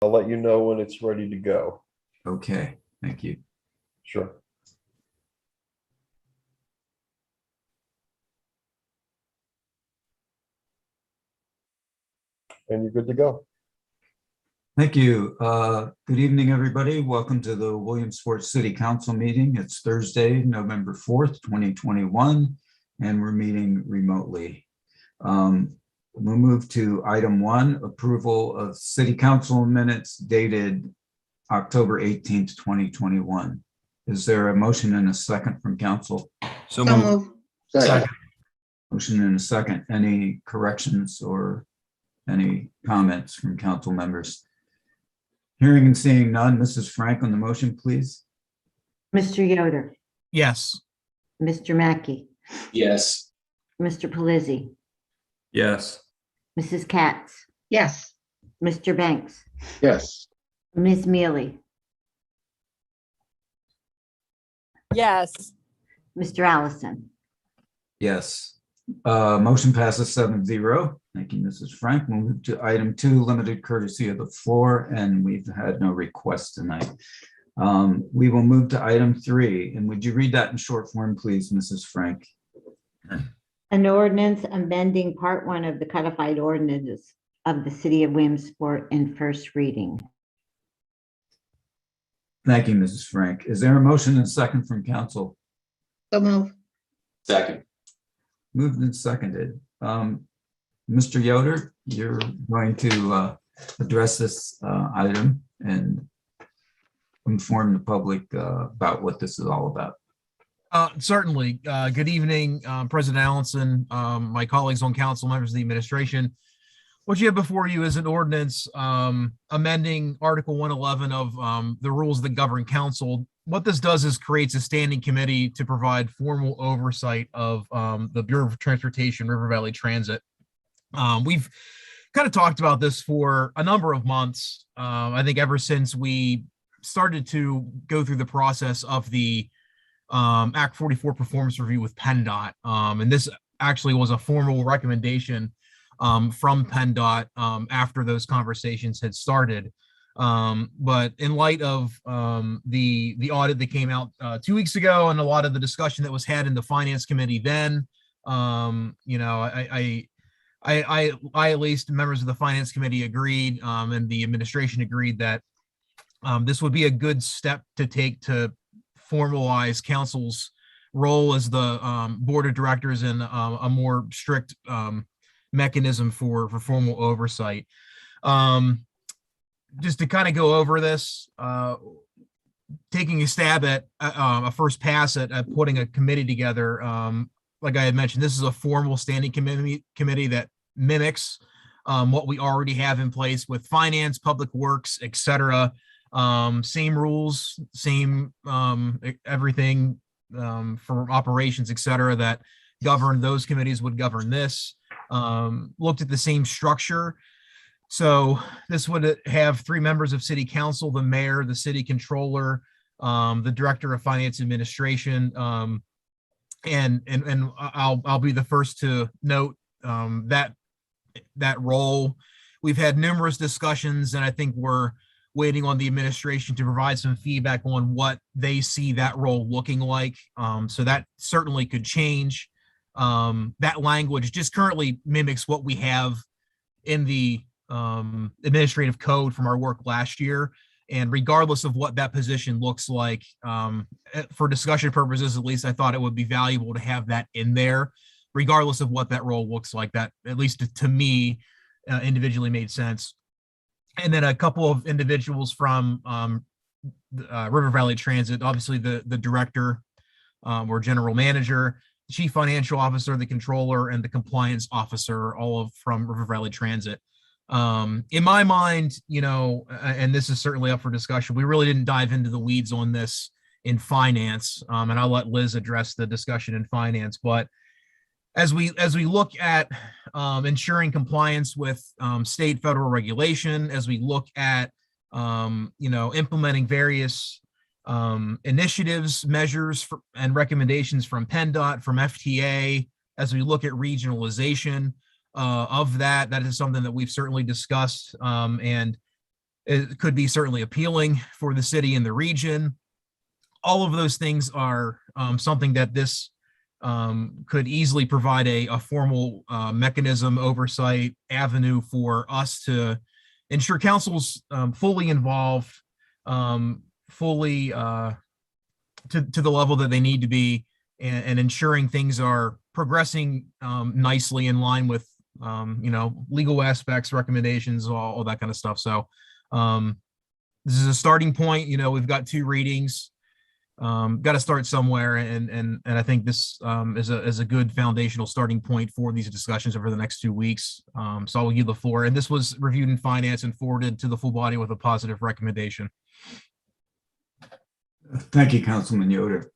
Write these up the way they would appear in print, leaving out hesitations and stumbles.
I'll let you know when it's ready to go. Okay, thank you. Sure. And you're good to go. Thank you. Good evening, everybody. Welcome to the Williamsport City Council meeting. It's Thursday, November 4th, 2021, and we're meeting remotely. We'll move to item 1, approval of City Council minutes dated October 18th, 2021. Is there a motion and a second from council? So moved. Second. Motion and a second. Any corrections or any comments from council members? Hearing and seeing none. Mrs. Frank on the motion, please. Mr. Yoder, Yes. Mr. Mackey, Yes. Mr. Pelisi, Yes. Mrs. Katz, yes, Mr. Banks, Yes. Ms. Mealy, yes, Mr. Allison. Yes. Motion passes 7-0. Thank you, Mrs. Frank. We'll move to item 2, limited courtesy of the floor, and we've had no requests tonight. We will move to item 3, and would you read that in short form, please, Mrs. Frank? An ordinance amending Part 1 of the codified ordinances of the City of Williamsport in first reading. Thank you, Mrs. Frank. Is there a motion and second from council? so move, Second. Moved and seconded. Mr. Yoder, you're going to address this item and inform the public about what this is all about. Certainly. Good evening, President Allison, my colleagues on council, members of the administration. What you have before you is an ordinance amending Article 111 of the rules that govern council. What this does is creates a standing committee to provide formal oversight of the Bureau of Transportation, River Valley Transit. We've kind of talked about this for a number of months. I think ever since we started to go through the process of the Act 44 performance review with PennDOT. And this actually was a formal recommendation from PennDOT after those conversations had started. But in light of the audit that came out 2 weeks ago and a lot of the discussion that was had in the Finance Committee then, you know, I at least members of the Finance Committee agreed and the administration agreed that this would be a good step to take to formalize council's role as the board of directors and a more strict mechanism for formal oversight. Just to kind of go over this, taking a stab at a first pass at putting a committee together. Like I had mentioned, this is a formal standing committee that mimics what we already have in place with finance, public works, etc. Same rules, same everything for operations, etc. that govern those committees would govern this. Looked at the same structure. So this would have 3 members of city council, the mayor, the city controller, the director of finance administration. And I'll be the first to note that role. We've had numerous discussions, and I think we're waiting on the administration to provide some feedback on what they see that role looking like. So that certainly could change. That language just currently mimics what we have in the administrative code from our work last year. And regardless of what that position looks like, for discussion purposes, at least I thought it would be valuable to have that in there, regardless of what that role looks like. That, at least to me, individually made sense. And then a couple of individuals from River Valley Transit, obviously the director or general manager, the chief financial officer, the controller, and the compliance officer, all from River Valley Transit. In my mind, you know, and this is certainly up for discussion, we really didn't dive into the weeds on this in finance, and I'll let Liz address the discussion in finance. But as we look at ensuring compliance with state federal regulation, as we look at you know, implementing various initiatives, measures, and recommendations from PennDOT, from FTA, as we look at regionalization of that is something that we've certainly discussed. And it could be certainly appealing for the city and the region. All of those things are something that this could easily provide a formal mechanism, oversight avenue for us to ensure council's fully involved, fully to the level that they need to be, and ensuring things are progressing nicely in line with legal aspects, recommendations, all that kind of stuff. So this is a starting point. We've got 2 readings. Got to start somewhere, and I think this is a good foundational starting point for these discussions over the next 2 weeks. So I'll yield the floor. And this was reviewed in finance and forwarded to the full body with a positive recommendation. Thank you, Councilman Yoder.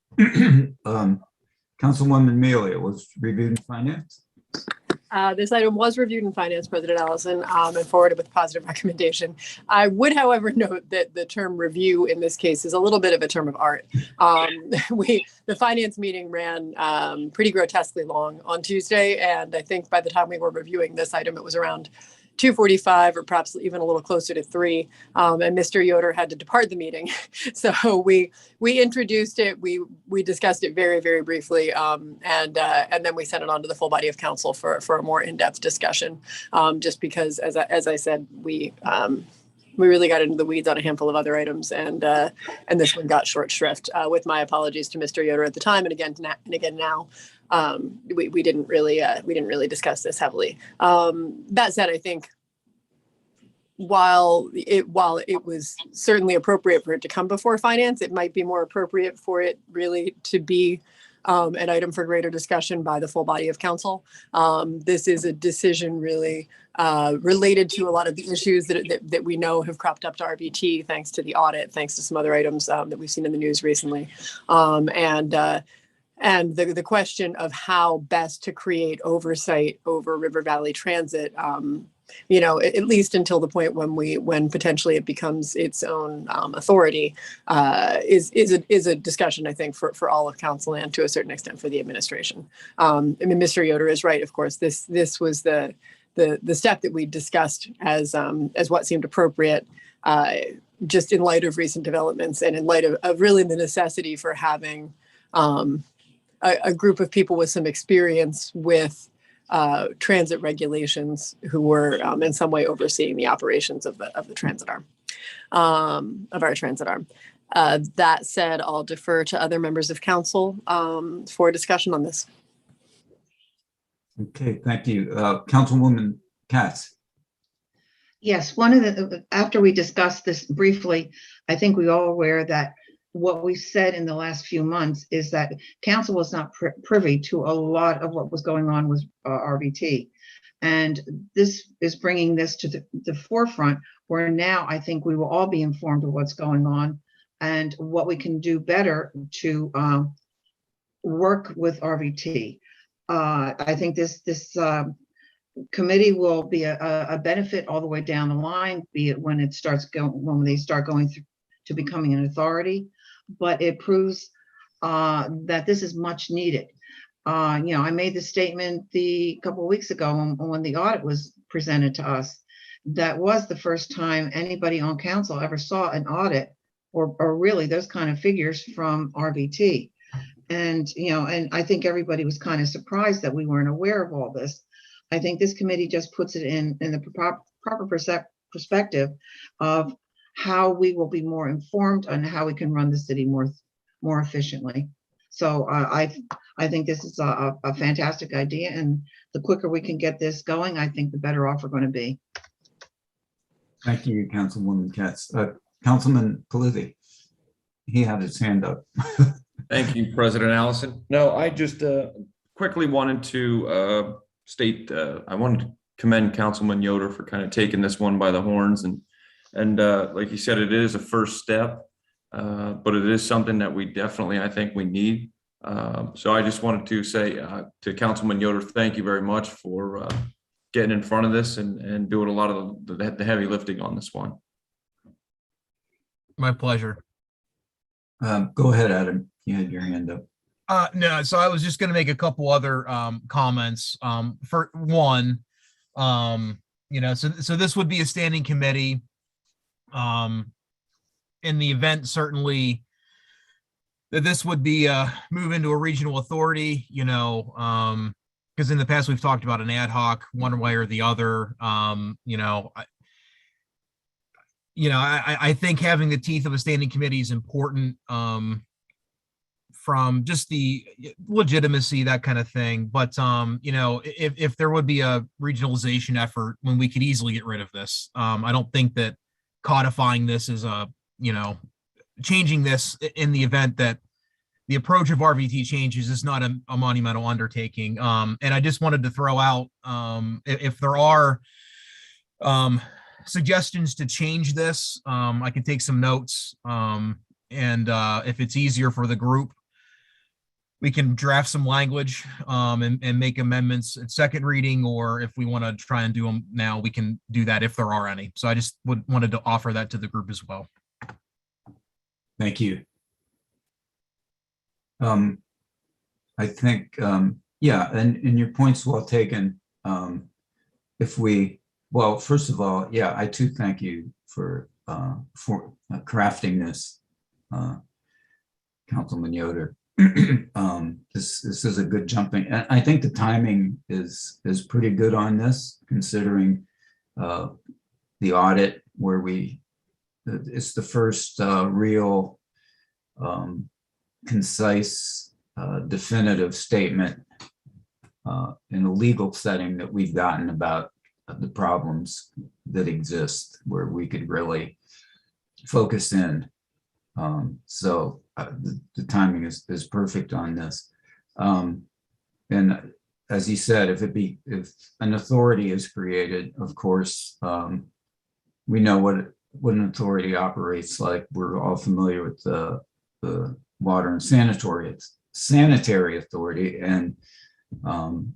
Councilwoman Mealy, it was reviewed in finance. This item was reviewed in finance, President Allison, and forwarded with positive recommendation. I would, however, note that the term review in this case is a little bit of a term of art. The finance meeting ran pretty grotesquely long on Tuesday, and I think by the time we were reviewing this item, it was around 2:45 or perhaps even a little closer to 3, and Mr. Yoder had to depart the meeting. So we introduced it, we discussed it very, very briefly, and then we sent it on to the full body of council for a more in-depth discussion, just because, as I said, we really got into the weeds on a handful of other items, and this one got short shrift. With my apologies to Mr. Yoder at the time, and again now. We didn't really discuss this heavily. That said, I think while it was certainly appropriate for it to come before finance, it might be more appropriate for it really to be an item for greater discussion by the full body of council. This is a decision really related to a lot of the issues that we know have cropped up to RVT, thanks to the audit, thanks to some other items that we've seen in the news recently. And the question of how best to create oversight over River Valley Transit, at least until the point when potentially it becomes its own authority, is a discussion, I think, for all of council and to a certain extent for the administration. Mr. Yoder is right, of course. This was the step that we discussed as what seemed appropriate, just in light of recent developments and in light of really the necessity for having a group of people with some experience with transit regulations who were in some way overseeing the operations of the transit arm, of our transit arm. That said, I'll defer to other members of council for discussion on this. Okay, thank you. Councilwoman Katz. Yes, after we discussed this briefly, I think we all aware that what we said in the last few months is that council was not privy to a lot of what was going on with RVT. And this is bringing this to the forefront, where now I think we will all be informed of what's going on and what we can do better to work with RVT. I think this committee will be a benefit all the way down the line, be it when they start going through to becoming an authority, but it proves that this is much needed. I made the statement a couple of weeks ago when the audit was presented to us. That was the first time anybody on council ever saw an audit or really those kind of figures from RVT. And I think everybody was kind of surprised that we weren't aware of all this. I think this committee just puts it in the proper perspective of how we will be more informed on how we can run the city more efficiently. So I think this is a fantastic idea, and the quicker we can get this going, I think the better off we're going to be. Thank you, Councilwoman Katz. Councilman Palizzi, he had his hand up. Thank you, President Allison. No, I just quickly wanted to state I wanted to commend Councilman Yoder for kind of taking this one by the horns, and like you said, it is a first step, but it is something that we definitely, I think, we need. So I just wanted to say to Councilman Yoder, thank you very much for getting in front of this and doing a lot of the heavy lifting on this one. My pleasure. Go ahead, Adam. You had your hand up. No, so I was just going to make a couple other comments. For one, so this would be a standing committee. In the event, certainly, that this would be move into a regional authority, because in the past we've talked about an ad hoc one way or the other. I think having the teeth of a standing committee is important, from just the legitimacy, that kind of thing. But if there would be a regionalization effort when we could easily get rid of this, I don't think that codifying this is changing this in the event that the approach of RVT changes is not a monumental undertaking. And I just wanted to throw out, if there are suggestions to change this, I can take some notes. And if it's easier for the group, we can draft some language and make amendments at second reading, or if we want to try and do them now, we can do that if there are any. So I just wanted to offer that to the group as well. Thank you. I think, yeah, and your point's well taken. Well, first of all, yeah, I too thank you for crafting this, Councilman Yoder. This is a good jumping, and I think the timing is pretty good on this, considering the audit where it's the first real concise definitive statement in a legal setting that we've gotten about the problems that exist, where we could really focus in. So the timing is perfect on this. And as he said, if an authority is created, of course, we know what an authority operates like. We're all familiar with the Water and Sanitary Authority, and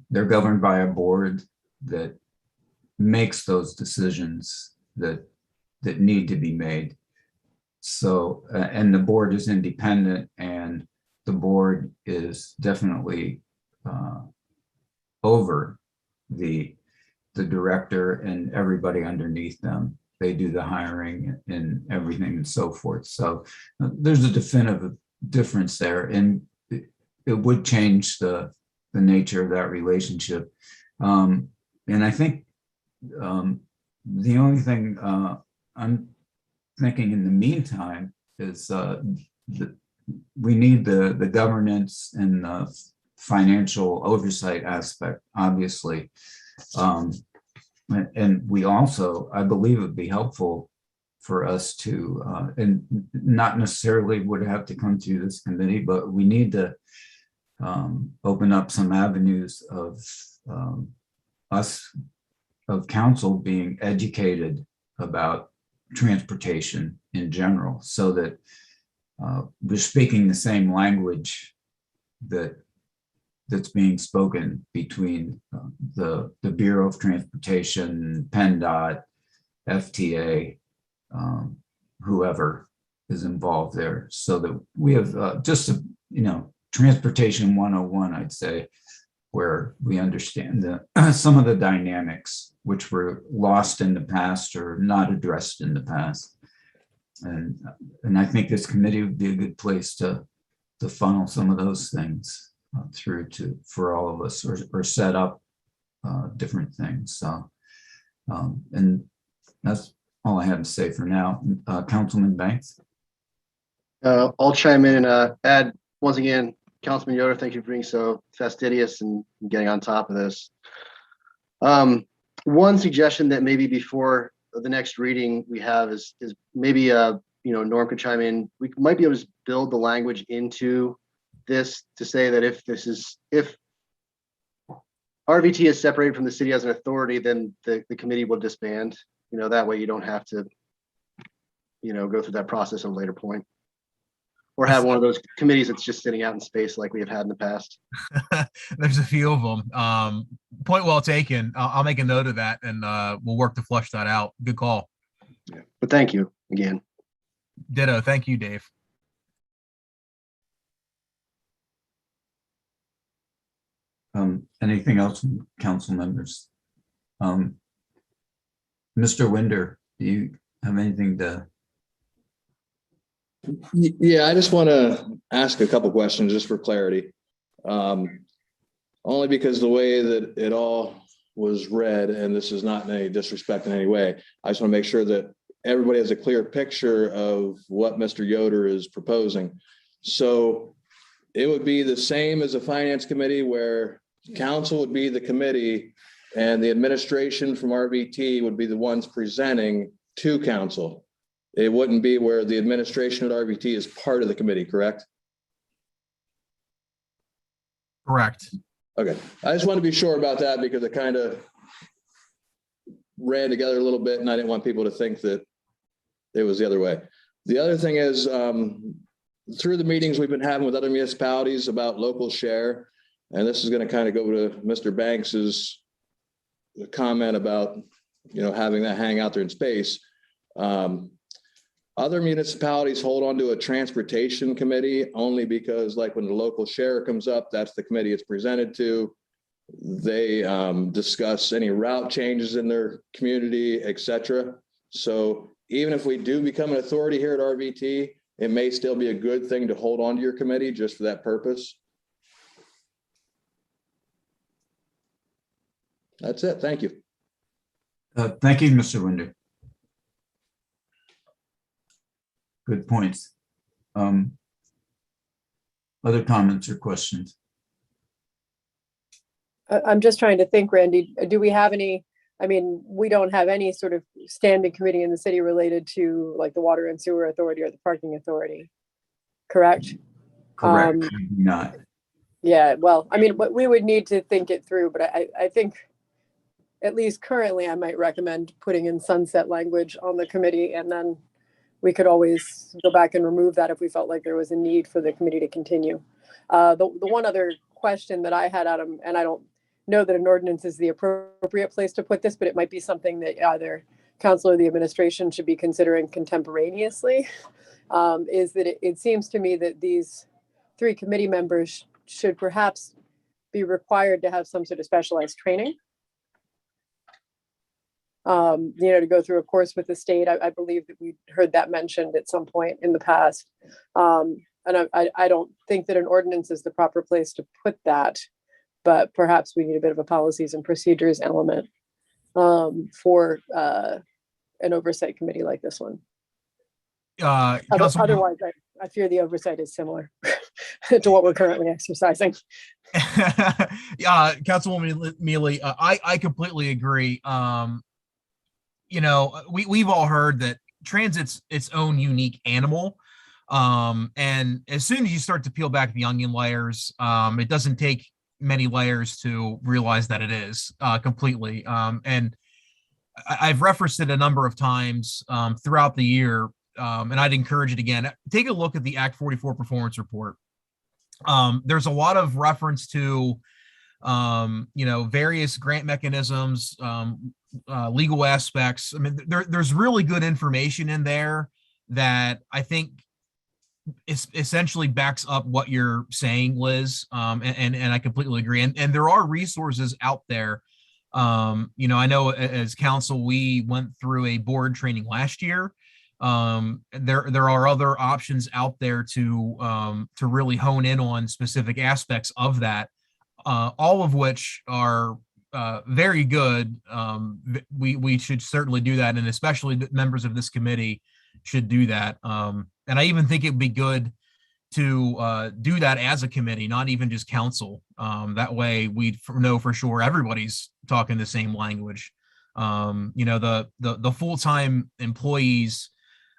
they're governed by a board that makes those decisions that need to be made. So, and the board is independent, and the board is definitely over the director and everybody underneath them. They do the hiring and everything and so forth. So there's a definitive difference there, and it would change the nature of that relationship. And I think the only thing I'm thinking in the meantime is that we need the governance and the financial oversight aspect, obviously. And we also, I believe it would be helpful for us to, and not necessarily would have to come to this committee, but we need to open up some avenues of council being educated about transportation in general, so that we're speaking the same language that's being spoken between the Bureau of Transportation, PennDOT, FTA, whoever is involved there, so that we have just transportation 101, I'd say, where we understand some of the dynamics which were lost in the past or not addressed in the past. And I think this committee would be a good place to funnel some of those things through for all of us, or set up different things. So, and that's all I have to say for now. Councilman Banks. I'll chime in and add, once again, Councilman Yoder, thank you for being so fastidious and getting on top of this. One suggestion that maybe before the next reading we have is maybe Norm could chime in. We might be able to build the language into this to say that if RVT is separated from the city as an authority, then the committee will disband. That way you don't have to go through that process at a later point, or have one of those committees that's just sitting out in space like we have had in the past. There's a few of them. Point well taken. I'll make a note of that, and we'll work to flush that out. Good call. Yeah. But thank you again. Ditto. Thank you, Dave. Anything else from council members? Mr. Winder, do you have anything to? Yeah, I just want to ask a couple questions just for clarity. Only because the way that it all was read, and this is not in any disrespect in any way, I just want to make sure that everybody has a clear picture of what Mr. Yoder is proposing. So it would be the same as a finance committee where council would be the committee and the administration from RVT would be the ones presenting to council. It wouldn't be where the administration at RVT is part of the committee, correct? Correct. Okay, I just want to be sure about that because it kind of ran together a little bit and I didn't want people to think that it was the other way. The other thing is, through the meetings we've been having with other municipalities about local share, and this is going to kind of go to Mr. Banks's comment about, having that hang out there in space. Other municipalities hold on to a transportation committee only because, like, when the local share comes up, that's the committee it's presented to. They discuss any route changes in their community, etc. So even if we do become an authority here at RVT, it may still be a good thing to hold on to your committee just for that purpose. That's it. Thank you. Thank you, Mr. Winder. Good points. Other comments or questions? I'm just trying to think, Randy, do we have any, we don't have any sort of standing committee in the city related to like the Water and Sewer Authority or the Parking Authority, correct? Correct, not. Yeah, well, we would need to think it through, but I think at least currently I might recommend putting in sunset language on the committee, and then we could always go back and remove that if we felt like there was a need for the committee to continue. The one other question that I had, Adam, and I don't know that an ordinance is the appropriate place to put this, but it might be something that either council or the administration should be considering contemporaneously, is that it seems to me that these 3 committee members should perhaps be required to have some sort of specialized training. To go through a course with the state. I believe that we heard that mentioned at some point in the past. And I don't think that an ordinance is the proper place to put that, but perhaps we need a bit of a policies and procedures element for an oversight committee like this one. Otherwise, I fear the oversight is similar to what we're currently exercising. Councilwoman Mealy, I completely agree. We've all heard that transit's its own unique animal. And as soon as you start to peel back the onion layers, it doesn't take many layers to realize that it is completely. And I've referenced it a number of times throughout the year, and I'd encourage it again. Take a look at the Act 44 performance report. There's a lot of reference to various grant mechanisms, legal aspects. There's really good information in there that I think essentially backs up what you're saying, Liz. And I completely agree. And there are resources out there. I know as council, we went through a board training last year. There are other options out there to really hone in on specific aspects of that, all of which are very good. We should certainly do that, and especially the members of this committee should do that. And I even think it'd be good to do that as a committee, not even just council. That way we know for sure everybody's talking the same language. The full-time employees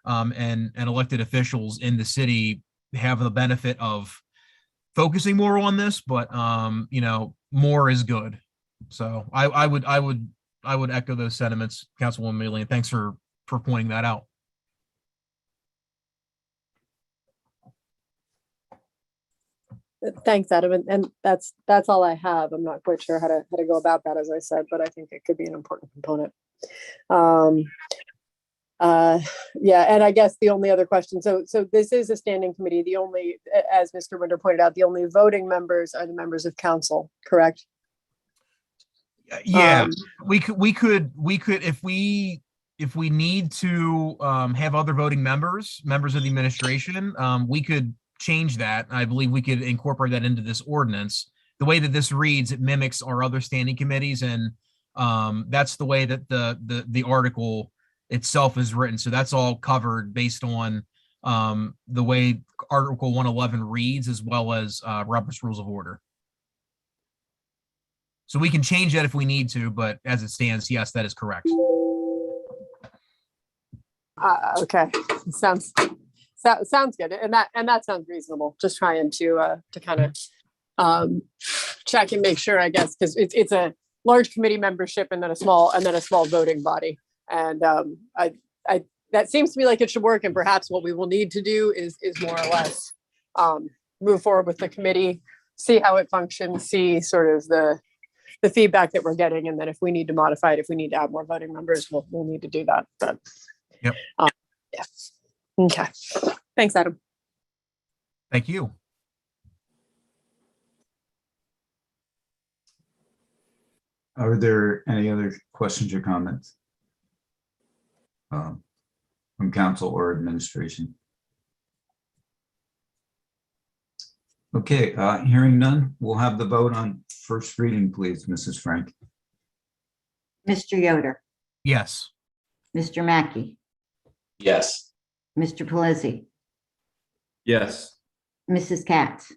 and elected officials in the city have the benefit of focusing more on this, but more is good. So I would echo those sentiments, Councilwoman Mealy, and thanks for pointing that out. Thanks, Adam, and that's all I have. I'm not quite sure how to go about that, as I said, but I think it could be an important component. And I guess the only other question, so this is a standing committee. The only, as Mr. Winder pointed out, the only voting members are the members of council, correct? Yeah, we could if we if we need to have other voting members of the administration, we could change that. I believe we could incorporate that into this ordinance. The way that this reads, it mimics our other standing committees, and that's the way that the article itself is written. So that's all covered based on the way Article 111 reads, as well as Robert's Rules of Order. So we can change that if we need to, but as it stands, yes, that is correct. Okay, sounds good, and that sounds reasonable. Just trying to kind of check and make sure, I guess, because it's a large committee membership and then a small voting body, and I that seems to me like it should work. And perhaps what we will need to do is more or less move forward with the committee, see how it functions, see sort of the feedback that we're getting, and then if we need to modify it, if we need to add more voting members, we'll need to do that. But yep. Yeah. Okay. Thanks, Adam. Thank you. Are there any other questions or comments from council or administration? Okay, hearing none, we'll have the vote on first reading, please, Mrs. Frank. Mr. Yoder, Yes. Mr. Mackey, Yes. Mr. Pelisi, Yes. Mrs. Katz,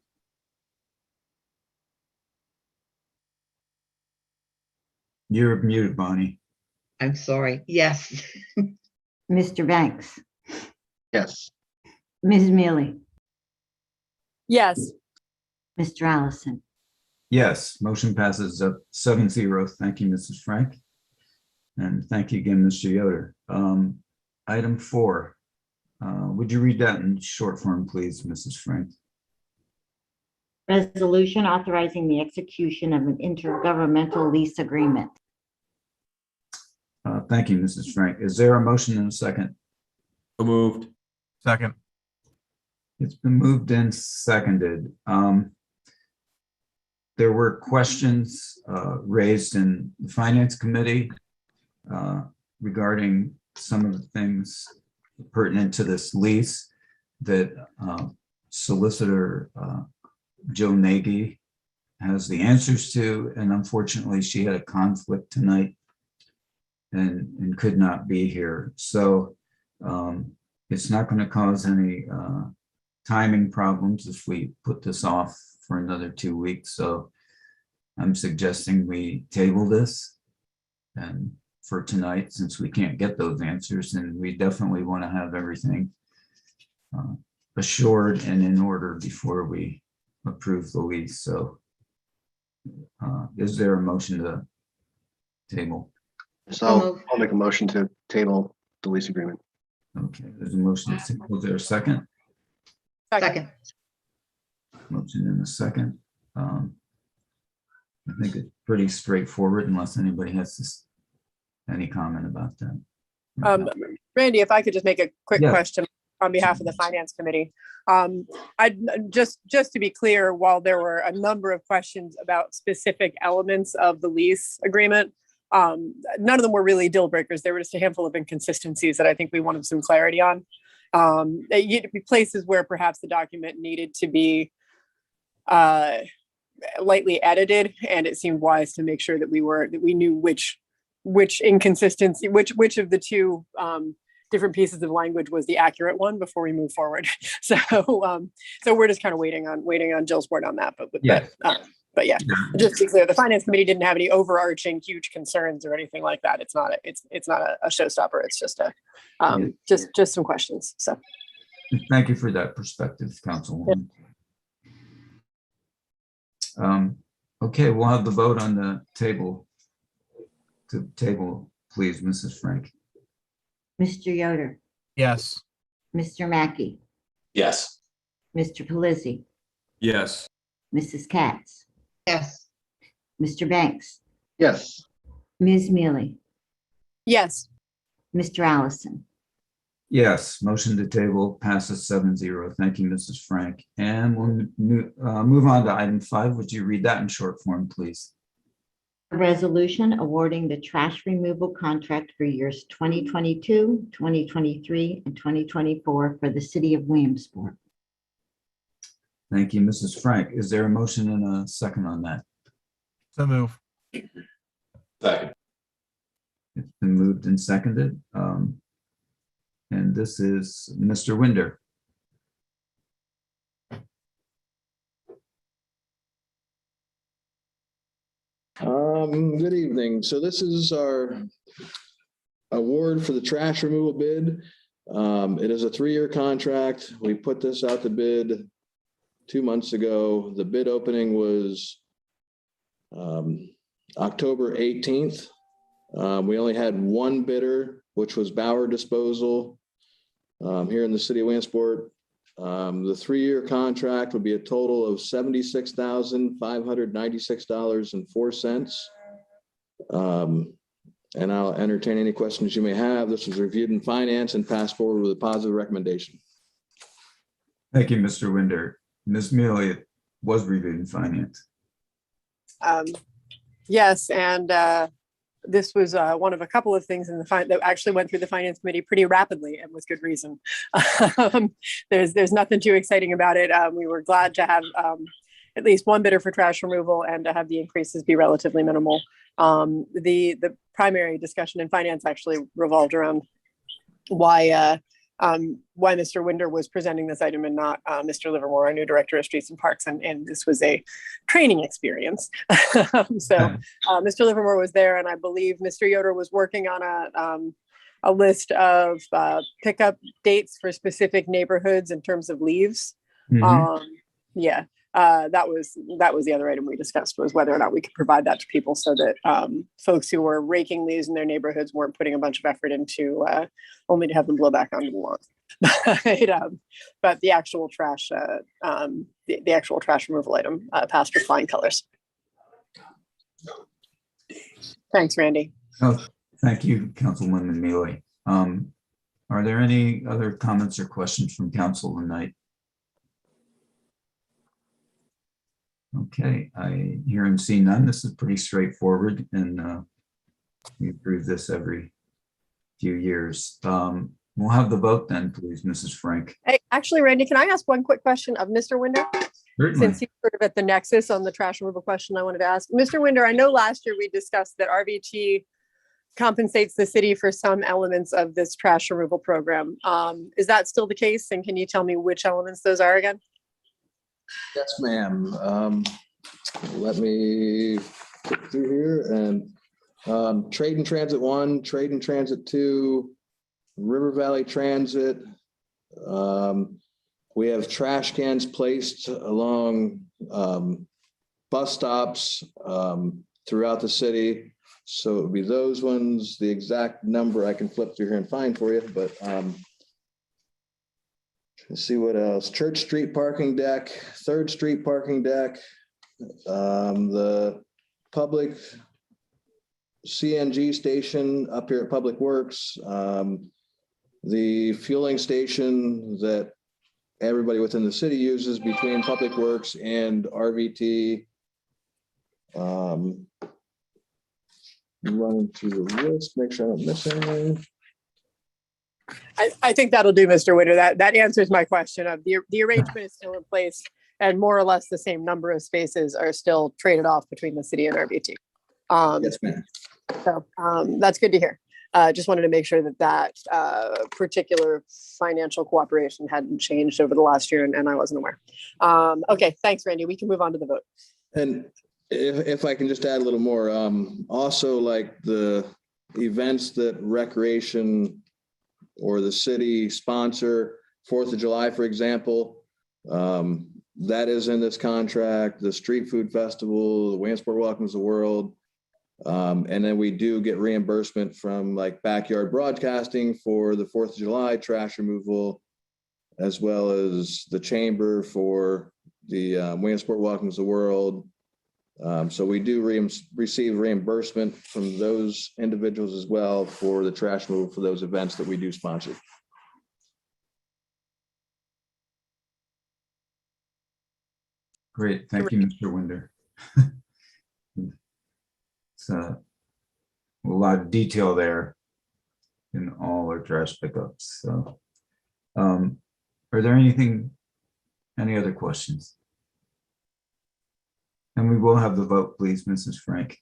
You're muted, Bonnie. I'm sorry. Yes. Mr. Banks, Yes. Ms. Mealy, Yes. Mr. Allison. Yes, motion passes up 7-0. Thank you, Mrs. Frank. And thank you again, Mr. Yoder. Item 4. Would you read that in short form, please, Mrs. Frank? Resolution authorizing the execution of an intergovernmental lease agreement. Thank you, Mrs. Frank. Is there a motion and a second? So moved. Second. It's been moved and seconded. There were questions raised in the Finance Committee regarding some of the things pertinent to this lease that Solicitor Joe Nagy has the answers to, and unfortunately she had a conflict tonight and could not be here. So it's not going to cause any timing problems if we put this off for another 2 weeks. So I'm suggesting we table this and for tonight, since we can't get those answers, and we definitely want to have everything assured and in order before we approve the lease. So is there a motion to table? So I'll make a motion to table the lease agreement. Okay, there's a motion to table. Is there a second? Second. Motion in a second. I think it's pretty straightforward unless anybody has any comment about that. Randy, if I could just make a quick Yeah. question on behalf of the Finance Committee. I just to be clear, while there were a number of questions about specific elements of the lease agreement, none of them were really deal breakers. There were just a handful of inconsistencies that I think we wanted some clarity on. Places where perhaps the document needed to be lightly edited, and it seemed wise to make sure that we knew which inconsistency, which of the two different pieces of language was the accurate one before we move forward. So we're just kind of waiting on Jill's word on that. But yeah, just to be clear, the Finance Committee didn't have any overarching huge concerns or anything like that. It's not a showstopper. It's just just some questions. So thank you for that perspective, Councilwoman. Okay, we'll have the vote on the table. To table, please, Mrs. Frank. Mr. Yoder, Yes. Mr. Mackey, Yes. Mr. Pelisi, Yes. Mrs. Katz, Yes. Mr. Banks, Yes. Ms. Mealy, yes. Mr. Allison. Yes, motion to table passes 7-0. Thank you, Mrs. Frank. And we'll move on to item 5. Would you read that in short form, please? A resolution awarding the trash removal contract for years 2022, 2023, and 2024 for the city of Williamsport. Thank you, Mrs. Frank. Is there a motion and a second on that? So move. Second. It's been moved and seconded. And this is Mr. Winder. Good evening. So this is our award for the trash removal bid. It is a 3-year contract. We put this out to bid 2 months ago. The bid opening was October 18th. We only had one bidder, which was Bauer Disposal here in the city of Williamsport. The 3-year contract would be a total of $76,596.04. And I'll entertain any questions you may have. This was reviewed in finance and passed forward with a positive recommendation. Thank you, Mr. Winder. Ms. Mealy, it was reviewed in finance. Yes, and this was one of a couple of things in the that actually went through the finance committee pretty rapidly and with good reason. There's nothing too exciting about it. We were glad to have at least one bidder for trash removal and to have the increases be relatively minimal. The primary discussion in finance actually revolved around why Mr. Winder was presenting this item and not Mr. Livermore, our new director of streets and parks, and this was a training experience. Mr. Livermore was there, and I believe Mr. Yoder was working on a list of pickup dates for specific neighborhoods in terms of leaves. Yeah. That was the other item we discussed, was whether or not we could provide that to people so that folks who were raking leaves in their neighborhoods weren't putting a bunch of effort into only to have them blow back onto the lawn. But the actual trash, the actual trash removal item passed with flying colors. Thanks, Randy. Oh, thank you, Councilwoman Mealy. Are there any other comments or questions from council tonight? Okay, I hear and see none. This is pretty straightforward, and we approve this every few years. We'll have the vote then, please, Mrs. Frank. Hey, actually, Randy, can I ask one quick question of Mr. Winder? Certainly. Since he's sort of at the nexus on the trash removal question I wanted to ask. Mr. Winder, I know last year we discussed that RVT compensates the city for some elements of this trash removal program. Is that still the case? And can you tell me which elements those are again? Yes, ma'am. Let me get through here and Trade and Transit 1, Trade and Transit 2, River Valley Transit. We have trash cans placed along bus stops throughout the city. So it would be those ones. The exact number I can flip through here and find for you, but let's see what else. Church Street parking deck, 3rd Street parking deck, the public CNG station up here at Public Works, the fueling station that everybody within the city uses between Public Works and RVT. Running through the list, make sure I don't miss anything. I think that'll do, Mr. Winder. That answers my question of the arrangement is still in place and more or less the same number of spaces are still traded off between the city and RVT. Yes, ma'am. So that's good to hear. Just wanted to make sure that particular financial cooperation hadn't changed over the last year and I wasn't aware. Okay, thanks, Randy. We can move on to the vote. And if I can just add a little more, also like the events that recreation or the city sponsor, 4th of July, for example, that is in this contract, the Street Food Festival, the Williamsport Welcomes the World. And then we do get reimbursement from like Backyard Broadcasting for the 4th of July trash removal, as well as the chamber for the Williamsport Welcomes the World. So we do receive reimbursement from those individuals as well for the trash removal for those events that we do sponsor. Great. Thank you, Mr. Winder. It's a lot of detail there in all our trash pickups. So, are there any other questions? And we will have the vote, please, Mrs. Frank.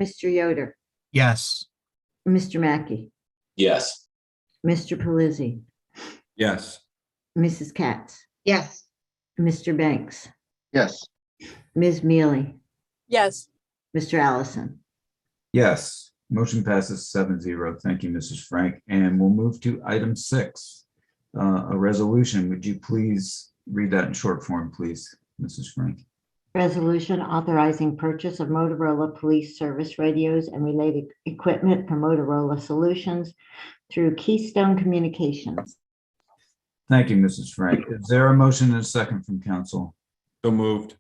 Mr. Yoder, Yes. Mr. Mackey, Yes. Mr. Pelisi, Yes. Mrs. Katz, Yes. Mr. Banks, Yes. Ms. Mealy, Yes. Mr. Allison. Yes, motion passes 7-0. Thank you, Mrs. Frank. And we'll move to item 6, a resolution. Would you please read that in short form, please, Mrs. Frank? Resolution authorizing purchase of Motorola Police Service radios and related equipment from Motorola Solutions through Keystone Communications. Thank you, Mrs. Frank. Is there a motion and a second from council? So moved.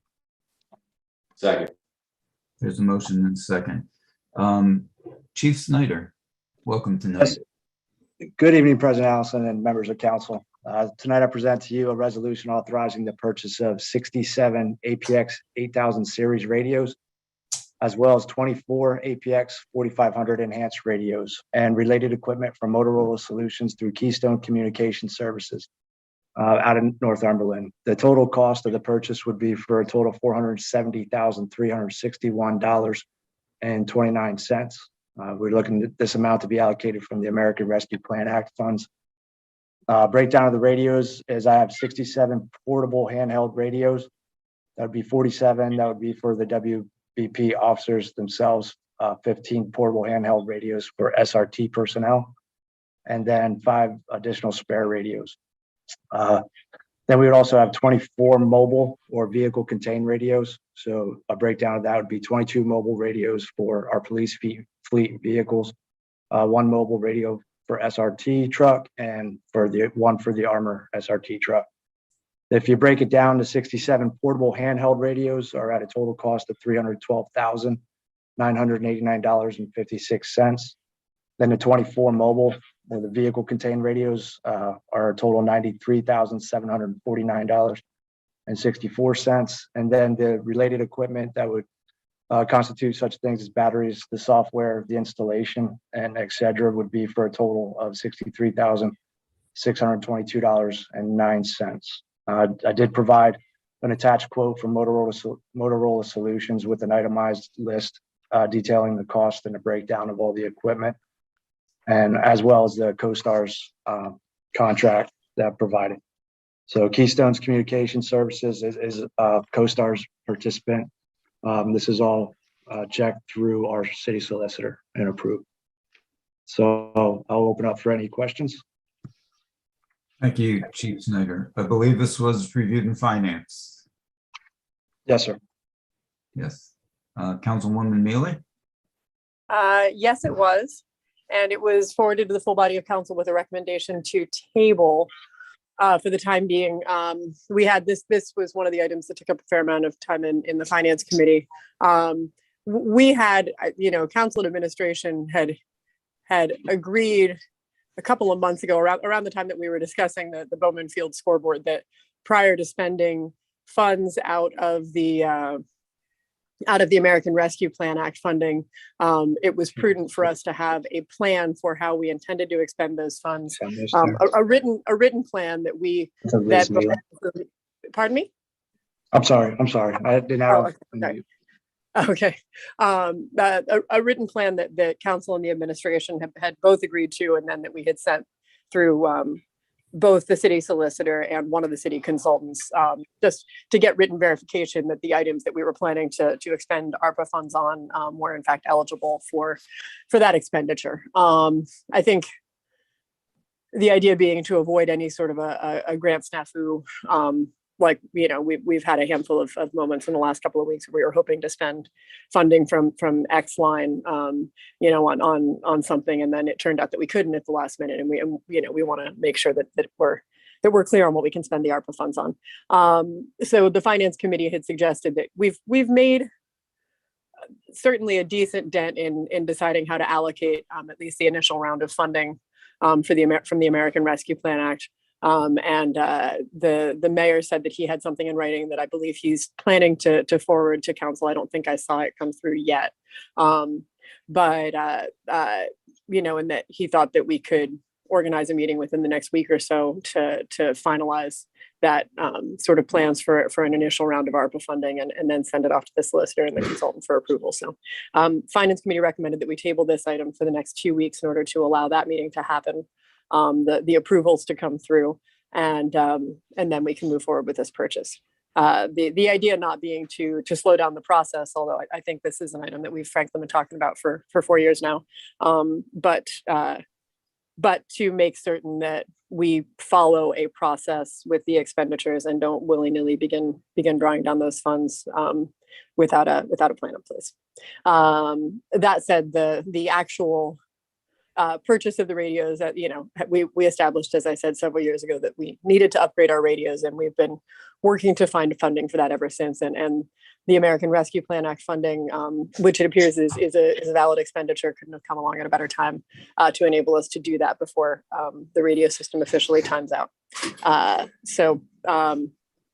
Second. There's a motion and a second. Chief Snyder, welcome tonight. Good evening, President Allison and members of council. Tonight I present to you a resolution authorizing the purchase of 67 APX 8000 series radios, as well as 24 APX 4500 enhanced radios and related equipment from Motorola Solutions through Keystone Communication Services out of Northumberland. The total cost of the purchase would be for a total of $470,361.29. We're looking at this amount to be allocated from the American Rescue Plan Act funds. Breakdown of the radios is I have 67 portable handheld radios. That would be 47. That would be for the WBP officers themselves. 15 portable handheld radios for SRT personnel, and then 5 additional spare radios. Then we would also have 24 mobile or vehicle contained radios. So a breakdown of that would be 22 mobile radios for our police fleet vehicles, 1 mobile radio for SRT truck, and for the one for the armor SRT truck. If you break it down, the 67 portable handheld radios are at a total cost of $312,989.56. Then the 24 mobile or the vehicle contained radios are a total $93,749.64. And then the related equipment that would constitute such things as batteries, the software, the installation, and et cetera, would be for a total of $63,622.09. I did provide an attached quote from Motorola Solutions with an itemized list detailing the cost and the breakdown of all the equipment, and as well as the CoStar's contract that provided. So Keystone's Communication Services is CoStar's participant. This is all checked through our city solicitor and approved. So I'll open up for any questions. Thank you, Chief Snyder. I believe this was reviewed in finance. Yes, sir. Yes. Councilwoman Mealy? Yes, it was. And it was forwarded to the full body of council with a recommendation to table for the time being. We had this was one of the items that took up a fair amount of time in the finance committee. We had, council and administration had agreed a couple of months ago, around the time that we were discussing the Bowman Field scoreboard, that prior to spending funds out of the American Rescue Plan Act funding, it was prudent for us to have a plan for how we intended to expend those funds. A written plan that pardon me? I'm sorry. I didn't have. Okay. A written plan that council and the administration had both agreed to, and then that we had sent through both the city solicitor and one of the city consultants, just to get written verification that the items that we were planning to expend ARPA funds on were in fact eligible for that expenditure. I think the idea being to avoid any sort of a grant snafu. We've had a handful of moments in the last couple of weeks where we were hoping to spend funding from X line, on something, and then it turned out that we couldn't at the last minute, and we want to make sure that we're clear on what we can spend the ARPA funds on. So the finance committee had suggested that we've made certainly a decent dent in deciding how to allocate at least the initial round of funding from the American Rescue Plan Act. The mayor said that he had something in writing that I believe he's planning to forward to council. I don't think I saw it come through yet. And that he thought that we could organize a meeting within the next week or so to finalize that sort of plans for an initial round of ARPA funding and then send it off to the solicitor and the consultant for approval. So Finance Committee recommended that we table this item for the next 2 weeks in order to allow that meeting to happen, the approvals to come through, and then we can move forward with this purchase. The idea not being to slow down the process, although I think this is an item that we've frankly been talking about for 4 years now, but to make certain that we follow a process with the expenditures and don't willy-nilly begin drawing down those funds without a plan in place. That said, the actual purchase of the radios that we established, as I said several years ago, that we needed to upgrade our radios, and we've been working to find funding for that ever since. And the American Rescue Plan Act funding, which it appears is a valid expenditure, couldn't have come along at a better time to enable us to do that before the radio system officially times out. So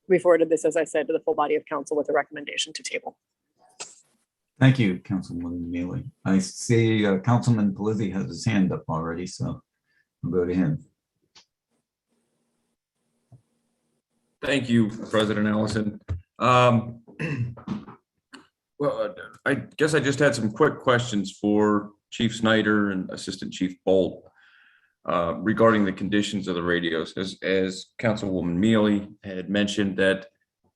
we forwarded this, as I said, to the full body of council with a recommendation to table. Thank you, Councilwoman Mealy. I see Councilman Palizzi has his hand up already, so we'll go to him. Thank you, President Allison. Well, I guess I just had some quick questions for Chief Snyder and Assistant Chief Bolt regarding the conditions of the radios. As Councilwoman Mealy had mentioned that,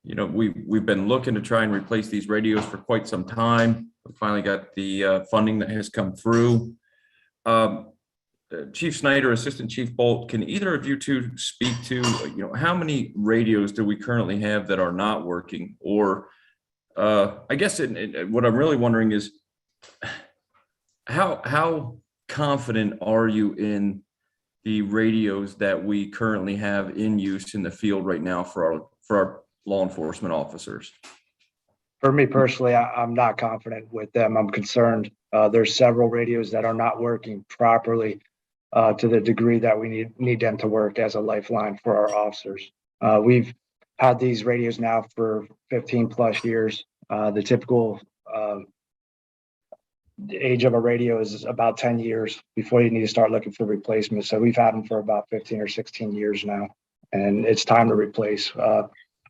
we've been looking to try and replace these radios for quite some time. We finally got the funding that has come through. Chief Snyder, Assistant Chief Bolt, can either of you two speak to, how many radios do we currently have that are not working? Or I guess what I'm really wondering is how confident are you in the radios that we currently have in use in the field right now for our law enforcement officers? For me personally, I'm not confident with them. I'm concerned. There's several radios that are not working properly to the degree that we need them to work as a lifeline for our officers. We've had these radios now for 15 plus years. The typical age of a radio is about 10 years before you need to start looking for replacements. So we've had them for about 15 or 16 years now, and it's time to replace.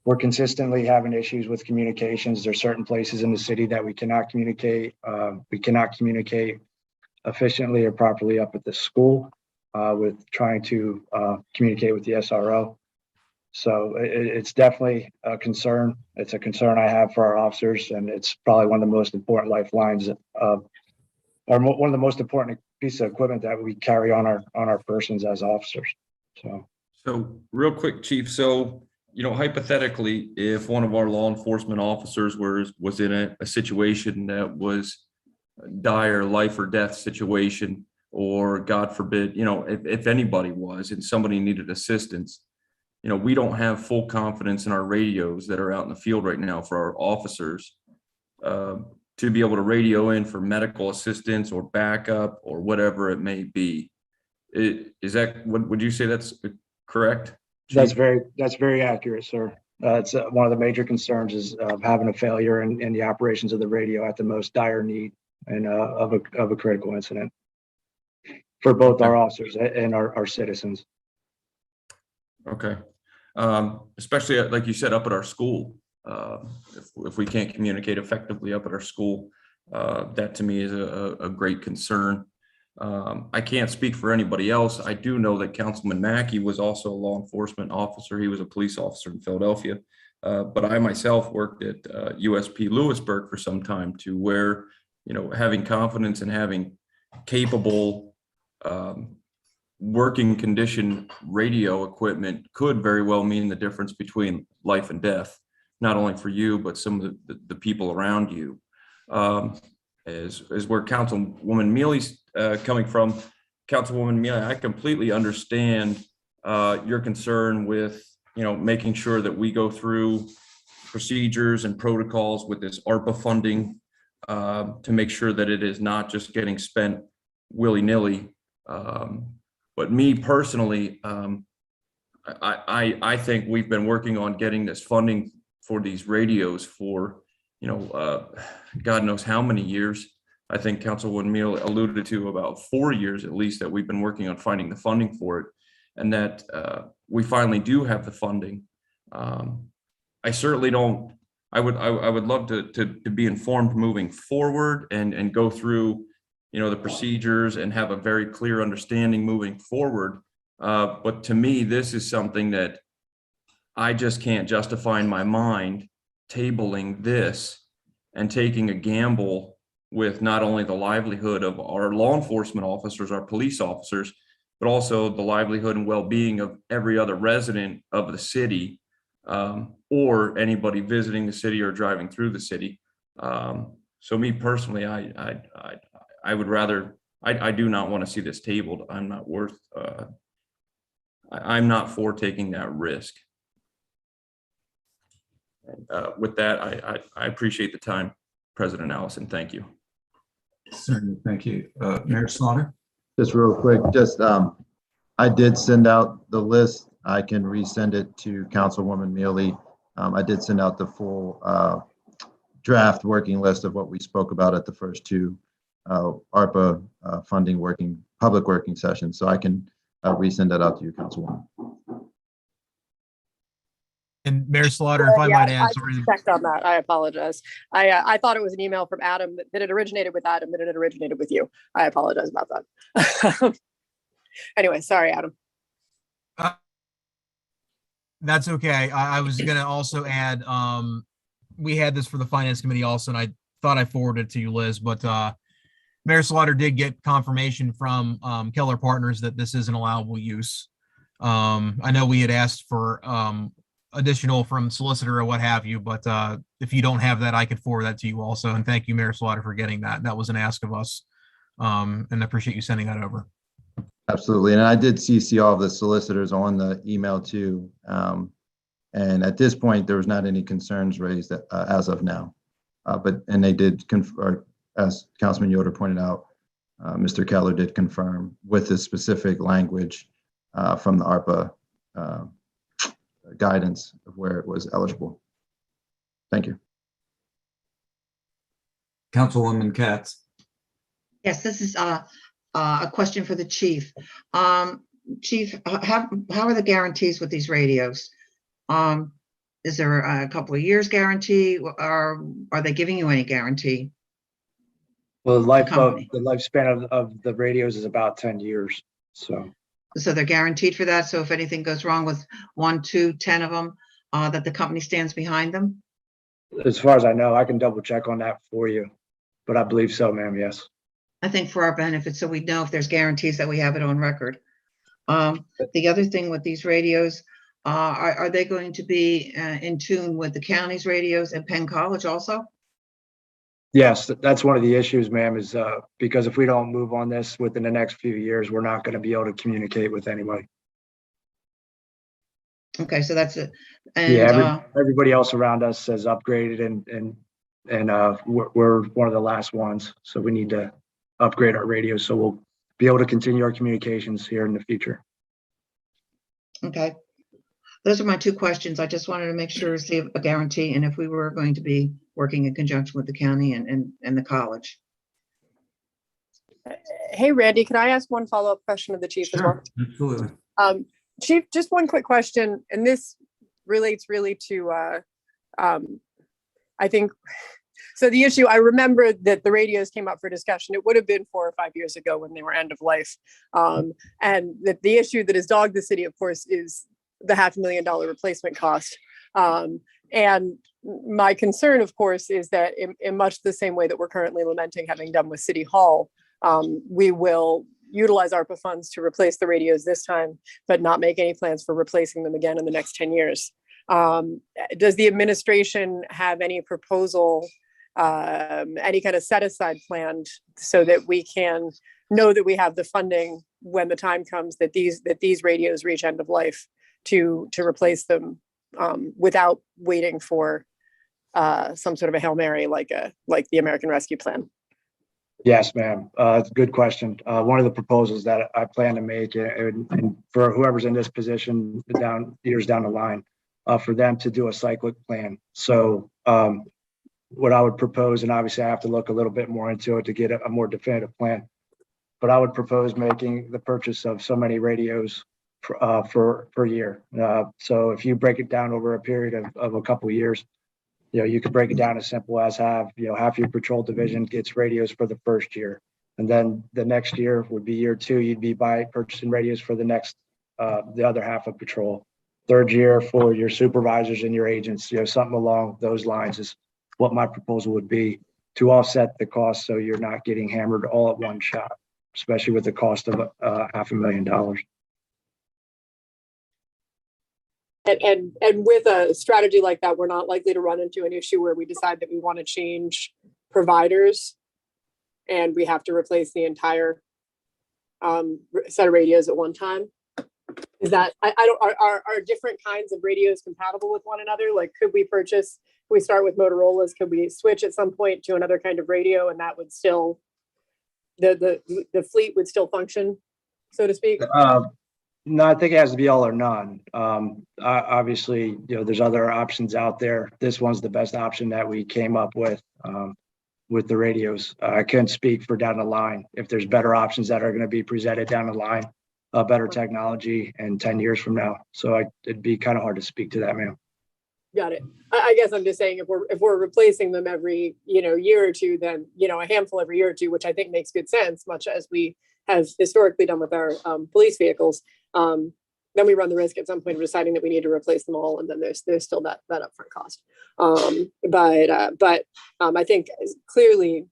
We're consistently having issues with communications. There's certain places in the city that we cannot communicate. We cannot communicate efficiently or properly up at the school with trying to communicate with the SRO. So it's definitely a concern. It's a concern I have for our officers, and it's probably one of the most important lifelines or one of the most important pieces of equipment that we carry on our persons as officers. So real quick, Chief. So, hypothetically, if one of our law enforcement officers was in a situation that was a dire life or death situation, or God forbid, if anybody was and somebody needed assistance, we don't have full confidence in our radios that are out in the field right now for our officers to be able to radio in for medical assistance or backup or whatever it may be. Would you say that's correct? That's very accurate, sir. It's one of the major concerns is having a failure in the operations of the radio at the most dire need and of a critical incident for both our officers and our citizens. Okay. Especially like you said, up at our school, if we can't communicate effectively up at our school, that to me is a great concern. I can't speak for anybody else. I do know that Councilman Mackey was also a law enforcement officer. He was a police officer in Philadelphia. But I myself worked at USP Lewisburg for some time to where, having confidence and having capable working condition radio equipment could very well mean the difference between life and death, not only for you, but some of the people around you. Is where Councilwoman Mealy's coming from. Councilwoman Mealy, I completely understand your concern with, making sure that we go through procedures and protocols with this ARPA funding to make sure that it is not just getting spent willy-nilly. But me personally, I think we've been working on getting this funding for these radios for, God knows how many years. I think Councilwoman Meal alluded to about 4 years at least that we've been working on finding the funding for it, and that we finally do have the funding. I certainly don't. I would love to be informed moving forward and go through, the procedures and have a very clear understanding moving forward. But to me, this is something that I just can't justify in my mind tabling this and taking a gamble with not only the livelihood of our law enforcement officers, our police officers, but also the livelihood and well-being of every other resident of the city, or anybody visiting the city or driving through the city. So me personally, I would rather, I do not want to see this tabled. I'm not worth, I'm not for taking that risk. And with that, I appreciate the time, President Allison. Thank you. Certainly, thank you. Mayor Slaughter? Just real quick, I did send out the list. I can resend it to Councilwoman Mealy. I did send out the full draft working list of what we spoke about at the first two ARPA funding public working sessions. So I can resend that out to you, Councilwoman. And Mayor Slaughter, if I might add, sorry. Checked on that. I apologize. I thought it was an email from Adam that it originated with Adam, but it originated with you. I apologize about that. Anyway, sorry, Adam. That's okay. I was going to also add, we had this for the Finance Committee also, and I thought I forwarded it to you, Liz, but Mayor Slaughter did get confirmation from Keller Partners that this is an allowable use. I know we had asked for additional from solicitor or what have you, but if you don't have that, I could forward that to you also. And thank you, Mayor Slaughter, for getting that. That was an ask of us. And I appreciate you sending that over. Absolutely. And I did CC all of the solicitors on the email too. And at this point, there was not any concerns raised as of now. And they did confirm, as Councilman Yoder pointed out, Mr. Keller did confirm with the specific language from the ARPA guidance of where it was eligible. Thank you. Councilwoman Katz? Yes, this is a question for the chief. Chief, how are the guarantees with these radios? Is there a couple of years guarantee, or are they giving you any guarantee? Well, the lifespan of the radios is about 10 years. So they're guaranteed for that. So if anything goes wrong with 1, 2, 10 of them, that the company stands behind them? as far as I know, I can double check on that for you, but I believe so, ma'am. Yes. I think for our benefit, so we know if there's guarantees that we have it on record. The other thing with these radios, are they going to be in tune with the county's radios at Penn College also? Yes, that's one of the issues, ma'am, is because if we don't move on this within the next few years, we're not going to be able to communicate with anybody. Okay, so that's it. And yeah, everybody else around us has upgraded, and we're one of the last ones, so we need to upgrade our radios so we'll be able to continue our communications here in the future. Okay, those are my two questions. I just wanted to make sure, see a guarantee, and if we were going to be working in conjunction with the county and the college. Hey, Randy, can I ask one follow-up question of the chief as well? Absolutely. Chief, just one quick question, and this relates really to, I think, so the issue, I remember that the radios came up for discussion. It would have been 4 or 5 years ago when they were end of life. And that the issue that has dogged the city, of course, is the $500,000 replacement cost. And my concern, of course, is that in much the same way that we're currently lamenting having done with City Hall, we will utilize ARPA funds to replace the radios this time, but not make any plans for replacing them again in the next 10 years. Does the administration have any proposal, any kind of set aside planned so that we can know that we have the funding when the time comes that these radios reach end of life to replace them without waiting for some sort of a Hail Mary like the American Rescue Plan? Yes, ma'am. It's a good question. One of the proposals that I plan to make, and for whoever's in this position years down the line, for them to do a cyclic plan. So what I would propose, and obviously I have to look a little bit more into it to get a more definitive plan, but I would propose making the purchase of so many radios per year. So if you break it down over a period of a couple of years, you could break it down as simple as half your patrol division gets radios for the first year. And then the next year would be year 2, you'd be purchasing radios for the other half of patrol. Third year for your supervisors and your agents, something along those lines is what my proposal would be to offset the cost. So you're not getting hammered all at one shot, especially with the cost of $500,000. And with a strategy like that, we're not likely to run into an issue where we decide that we want to change providers and we have to replace the entire set of radios at one time. Is that, are different kinds of radios compatible with one another? Like, could we start with Motorola's, could we switch at some point to another kind of radio, and that would still, the fleet would still function, so to speak? No, I think it has to be all or none. Obviously, there's other options out there. This one's the best option that we came up with the radios. I couldn't speak for down the line if there's better options that are going to be presented down the line, better technology and 10 years from now. So it'd be kind of hard to speak to that, ma'am. Got it. I guess I'm just saying if we're replacing them every year or two, then a handful every year or two, which I think makes good sense, much as we have historically done with our police vehicles. Then we run the risk at some point of deciding that we need to replace them all, and then there's still that upfront cost. But I think clearly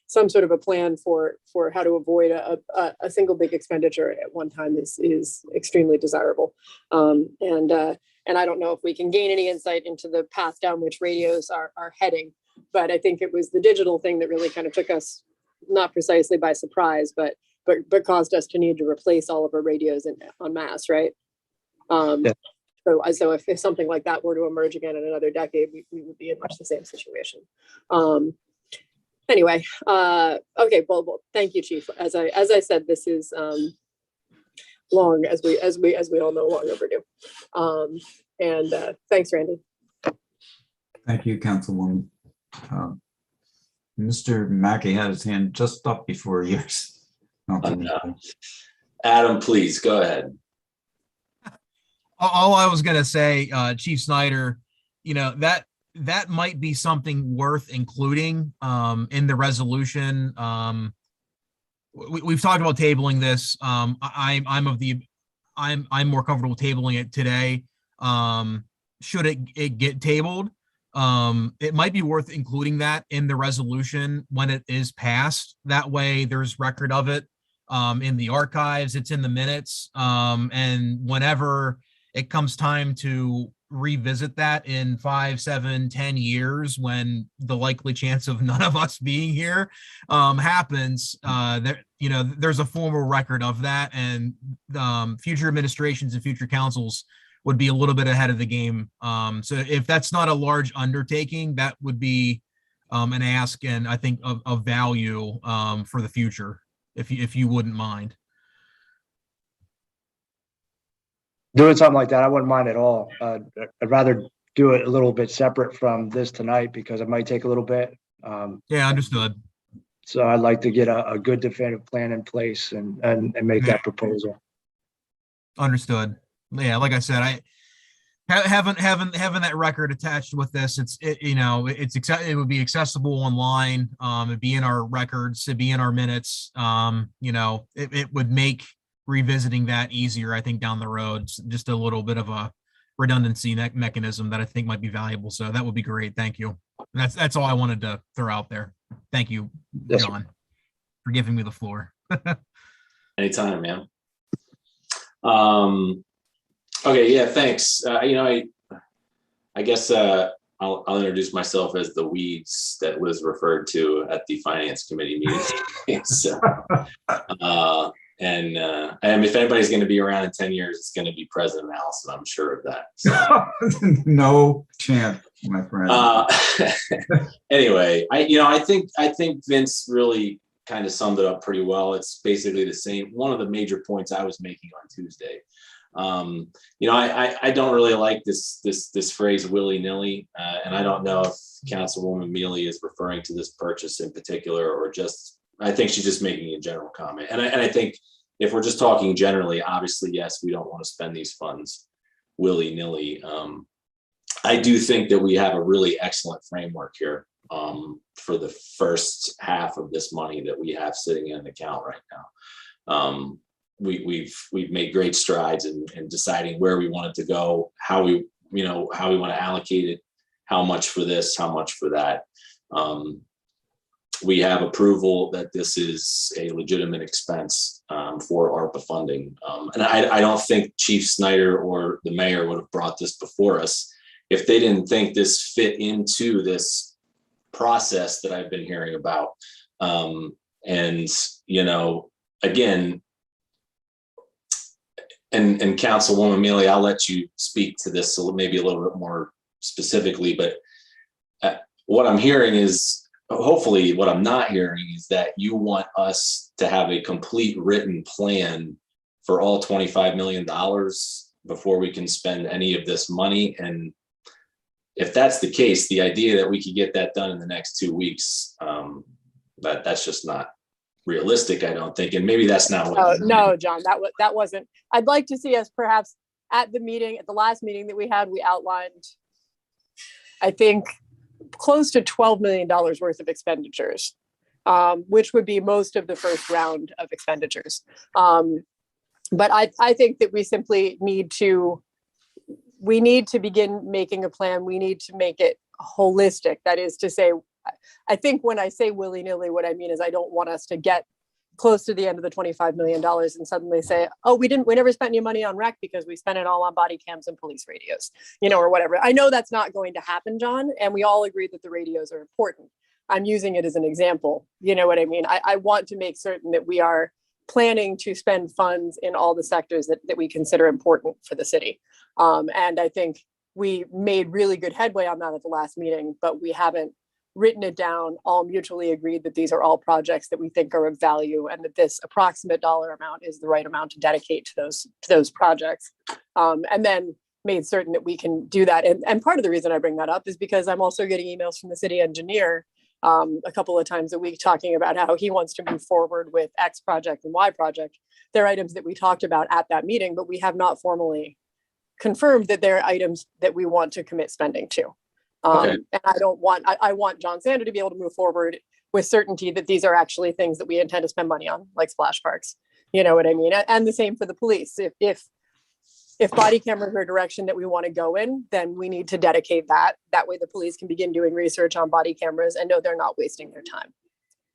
some sort of a plan for how to avoid a single big expenditure at one time is extremely desirable. And I don't know if we can gain any insight into the path down which radios are heading, but I think it was the digital thing that really kind of took us not precisely by surprise, but caused us to need to replace all of our radios en masse, right? Yeah. So if something like that were to emerge again in another decade, we would be in much the same situation. Anyway, okay, well, thank you, Chief. As I said, this is long, as we all know, long overdue. And thanks, Randy. Thank you, Councilwoman. Mr. Mackey had his hand just up before yours. Adam, please go ahead. All I was going to say, Chief Snyder, that might be something worth including in the resolution. We've talked about tabling this. I'm more comfortable tabling it today. Should it get tabled, it might be worth including that in the resolution when it is passed. That way there's record of it in the archives, it's in the minutes. And whenever it comes time to revisit that in 5, 7, 10 years, when the likely chance of none of us being here happens, there's a formal record of that, and future administrations and future councils would be a little bit ahead of the game. So if that's not a large undertaking, that would be an ask, and I think of value for the future, if you wouldn't mind. Doing something like that, I wouldn't mind at all. I'd rather do it a little bit separate from this tonight because it might take a little bit. Yeah, understood. So I'd like to get a good definitive plan in place and make that proposal. Understood. Yeah, like I said, I having that record attached with this, it would be accessible online. It'd be in our records, it'd be in our minutes. It would make revisiting that easier, I think, down the road. Just a little bit of a redundancy mechanism that I think might be valuable. So that would be great. Thank you. And that's all I wanted to throw out there. Thank you, Yes, John, for giving me the floor. Anytime, man. Okay, yeah, thanks. I guess I'll introduce myself as the weeds that was referred to at the Finance Committee meeting. So, And if anybody's going to be around in 10 years, it's going to be President Allison. I'm sure of that. So. No chance, my friend. Anyway, I think Vince really kind of summed it up pretty well. It's basically the same. One of the major points I was making on Tuesday. I don't really like this phrase willy-nilly, and I don't know if Councilwoman Mealy is referring to this purchase in particular, or just, I think she's just making a general comment. And I think if we're just talking generally, obviously, yes, we don't want to spend these funds willy-nilly. I do think that we have a really excellent framework here for the first half of this money that we have sitting in an account right now. We've made great strides in deciding where we want it to go, how we want to allocate it, how much for this, how much for that. We have approval that this is a legitimate expense for ARPA funding. And I don't think Chief Snyder or the mayor would have brought this before us if they didn't think this fit into this process that I've been hearing about. Again, and Councilwoman Mealy, I'll let you speak to this maybe a little bit more specifically, but what I'm hearing is, hopefully what I'm not hearing is that you want us to have a complete written plan for all $25 million before we can spend any of this money. And if that's the case, the idea that we could get that done in the next 2 weeks, that's just not realistic, I don't think. And maybe that's not what. No, John, that wasn't. I'd like to see us perhaps at the last meeting that we had, we outlined, I think, close to $12 million worth of expenditures, which would be most of the first round of expenditures. But I think that we simply need to begin making a plan. We need to make it holistic. That is to say, I think when I say willy-nilly, what I mean is I don't want us to get close to the end of the $25 million and suddenly say, oh, we never spent any money on rec because we spent it all on body cams and police radios, or whatever. I know that's not going to happen, John, and we all agree that the radios are important. I'm using it as an example. You know what I mean? I want to make certain that we are planning to spend funds in all the sectors that we consider important for the city. And I think we made really good headway on that at the last meeting, but we haven't written it down, all mutually agreed that these are all projects that we think are of value and that this approximate dollar amount is the right amount to dedicate to those projects. And then made certain that we can do that. And part of the reason I bring that up is because I'm also getting emails from the city engineer a couple of times a week talking about how he wants to move forward with X project and Y project. They're items that we talked about at that meeting, but we have not formally confirmed that they're items that we want to commit spending to. Okay. And I want John Sander to be able to move forward with certainty that these are actually things that we intend to spend money on, like splash parks. You know what I mean? And the same for the police. If body cameras are a direction that we want to go in, then we need to dedicate that. That way the police can begin doing research on body cameras and know they're not wasting their time.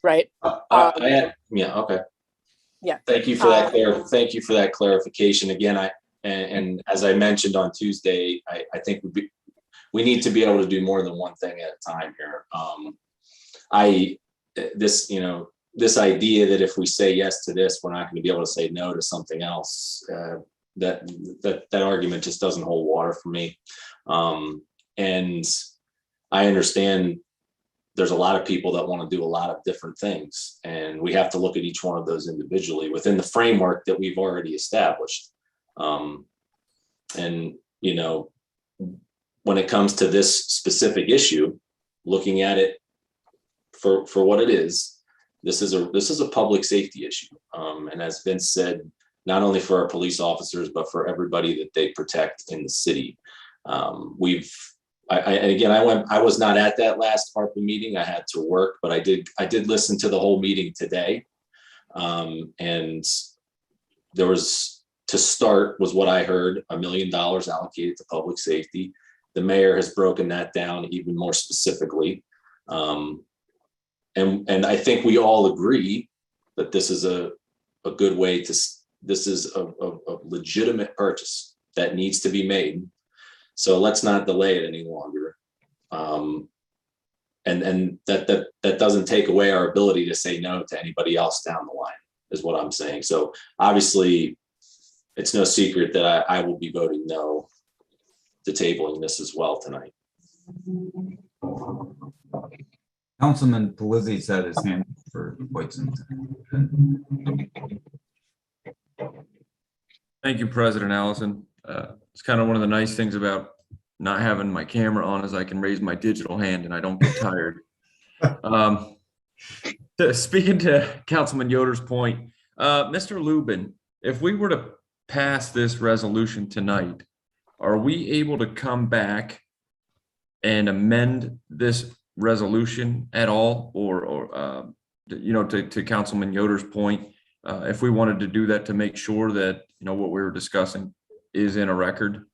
Right? Okay. Yeah. Thank you for that. Thank you for that clarification. Again, and as I mentioned on Tuesday, I think we need to be able to do more than one thing at a time here. This idea that if we say yes to this, we're not going to be able to say no to something else. That argument just doesn't hold water for me. And I understand there's a lot of people that want to do a lot of different things, and we have to look at each one of those individually within the framework that we've already established. When it comes to this specific issue, looking at it for what it is, this is a public safety issue. And as Vince said, not only for our police officers, but for everybody that they protect in the city. I was not at that last ARPA meeting. I had to work, but I did listen to the whole meeting today. And there was, to start, was what I heard, $1 million allocated to public safety. The mayor has broken that down even more specifically. And I think we all agree that this is a good way this is a legitimate purchase that needs to be made. So let's not delay it any longer. And that doesn't take away our ability to say no to anybody else down the line. is what I'm saying. So obviously, it's no secret that I will be voting no to tabling this as well tonight. Councilman Pelizzi's had his hand for quite some time. Thank you, President Allison. It's kind of one of the nice things about not having my camera on is I can raise my digital hand and I don't get tired. Speaking to Councilman Yoder's point, Mr. Lubin, if we were to pass this resolution tonight, are we able to come back and amend this resolution at all? Or you know, to Councilman Yoder's point, if we wanted to do that to make sure that, you know, what we were discussing is in a record?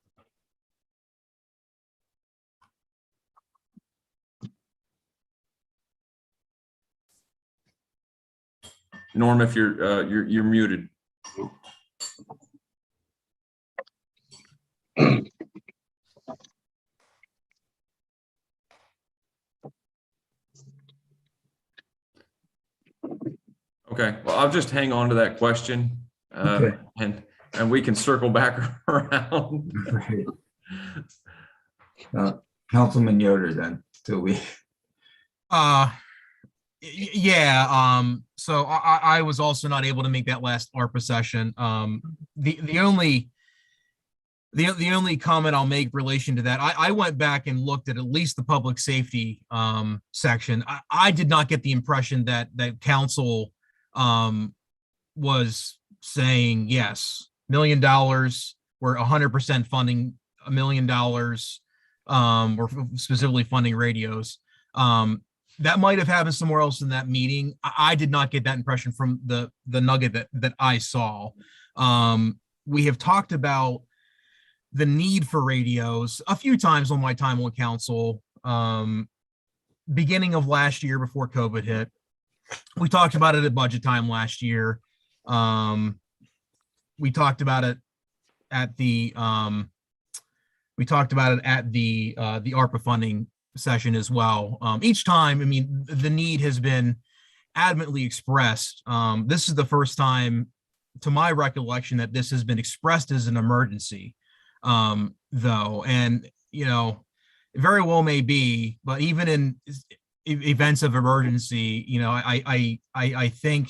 Norm, if you're muted. Okay, well, I'll just hang on to that question, Okay. and we can circle back around. Right. Councilman Yoder then, till we. Yeah, so I was also not able to make that last ARPA session. The only comment I'll make in relation to that, I went back and looked at least the public safety section. I did not get the impression that council was saying yes, $1 million, we're 100% funding $1 million, or specifically funding radios. That might have happened somewhere else in that meeting. I did not get that impression from the nugget that I saw. We have talked about the need for radios a few times on my time on council, beginning of last year before COVID hit. We talked about it at budget time last year. We talked about it at the ARPA funding session as well. Each time, I mean, the need has been adamantly expressed. This is the first time, to my recollection, that this has been expressed as an emergency, though, and you know, it very well may be. But even in events of emergency, you know, I think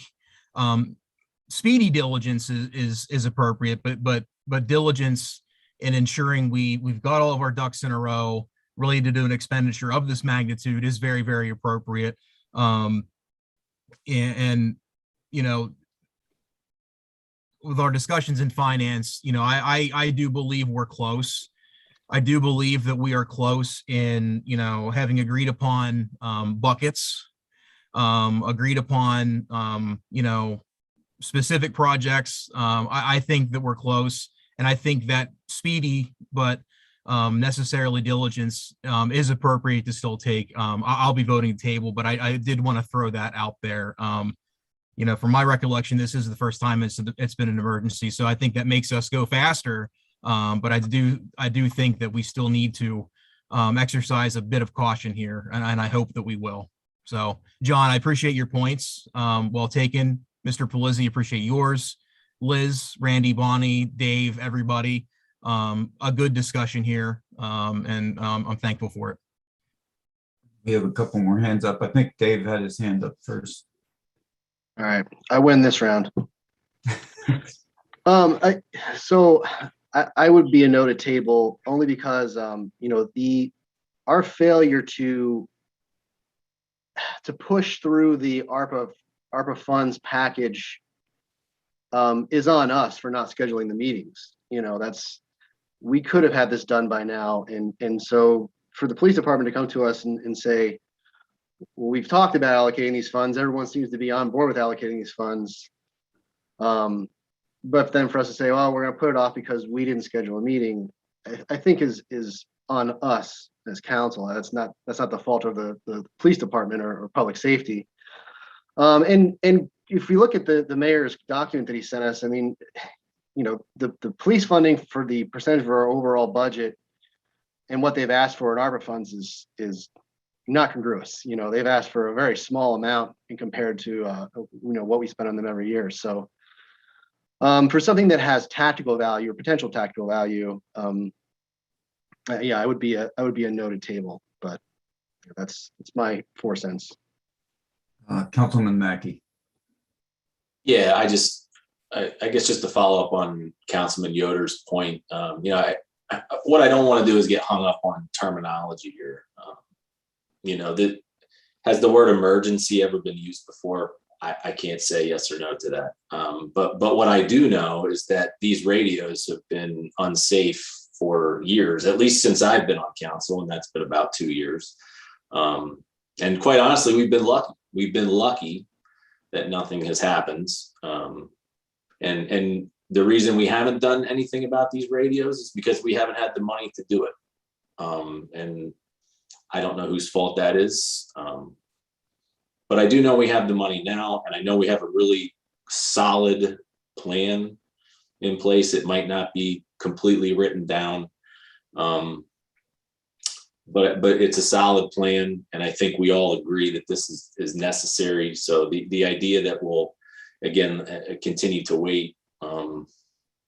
speedy diligence is appropriate, but diligence in ensuring we've got all of our ducks in a row related to an expenditure of this magnitude is very, very appropriate. And you know, with our discussions in finance, you know, I do believe we're close. I do believe that we are close in, you know, having agreed upon buckets, agreed upon, you know, specific projects. I think that we're close, and I think that speedy but necessarily diligence is appropriate to still take. I'll be voting table, but I did want to throw that out there. You know, from my recollection, this is the first time it's been an emergency, so I think that makes us go faster. But I do think that we still need to exercise a bit of caution here, and I hope that we will. So, John, I appreciate your points. Well taken. Mr. Pelizzi, appreciate yours. Liz, Randy, Bonnie, Dave, everybody. A good discussion here, and I'm thankful for it. We have a couple more hands up. I think Dave had his hand up first. All right, I win this round. I would be a no to table only because you know, our failure to push through the ARPA funds package is on us for not scheduling the meetings. You know, we could have had this done by now, and so for the police department to come to us and say, well, we've talked about allocating these funds, everyone seems to be on board with allocating these funds, but then for us to say, well, we're going to put it off because we didn't schedule a meeting, I think is on us as council. That's not the fault of the police department or public safety. And if we look at the mayor's document that he sent us, I mean, you know, the police funding for the percentage of our overall budget and what they've asked for in ARPA funds is not congruous. You know, they've asked for a very small amount in compared to, what we spend on them every year. So for something that has tactical value or potential tactical value, yeah, I would be a noted table, but it's my 4 cents. Councilman Mackey. Yeah, I guess just to follow up on Councilman Yoder's point, what I don't want to do is get hung up on terminology here. Has the word emergency ever been used before? I can't say yes or no to that. But what I do know is that these radios have been unsafe for years, at least since I've been on council, and that's been about 2 years. And quite honestly, we've been lucky. We've been lucky that nothing has happened. And the reason we haven't done anything about these radios is because we haven't had the money to do it. And I don't know whose fault that is. But I do know we have the money now, and I know we have a really solid plan in place. It might not be completely written down, but it's a solid plan, and I think we all agree that this is necessary. So the idea that we'll again continue to wait,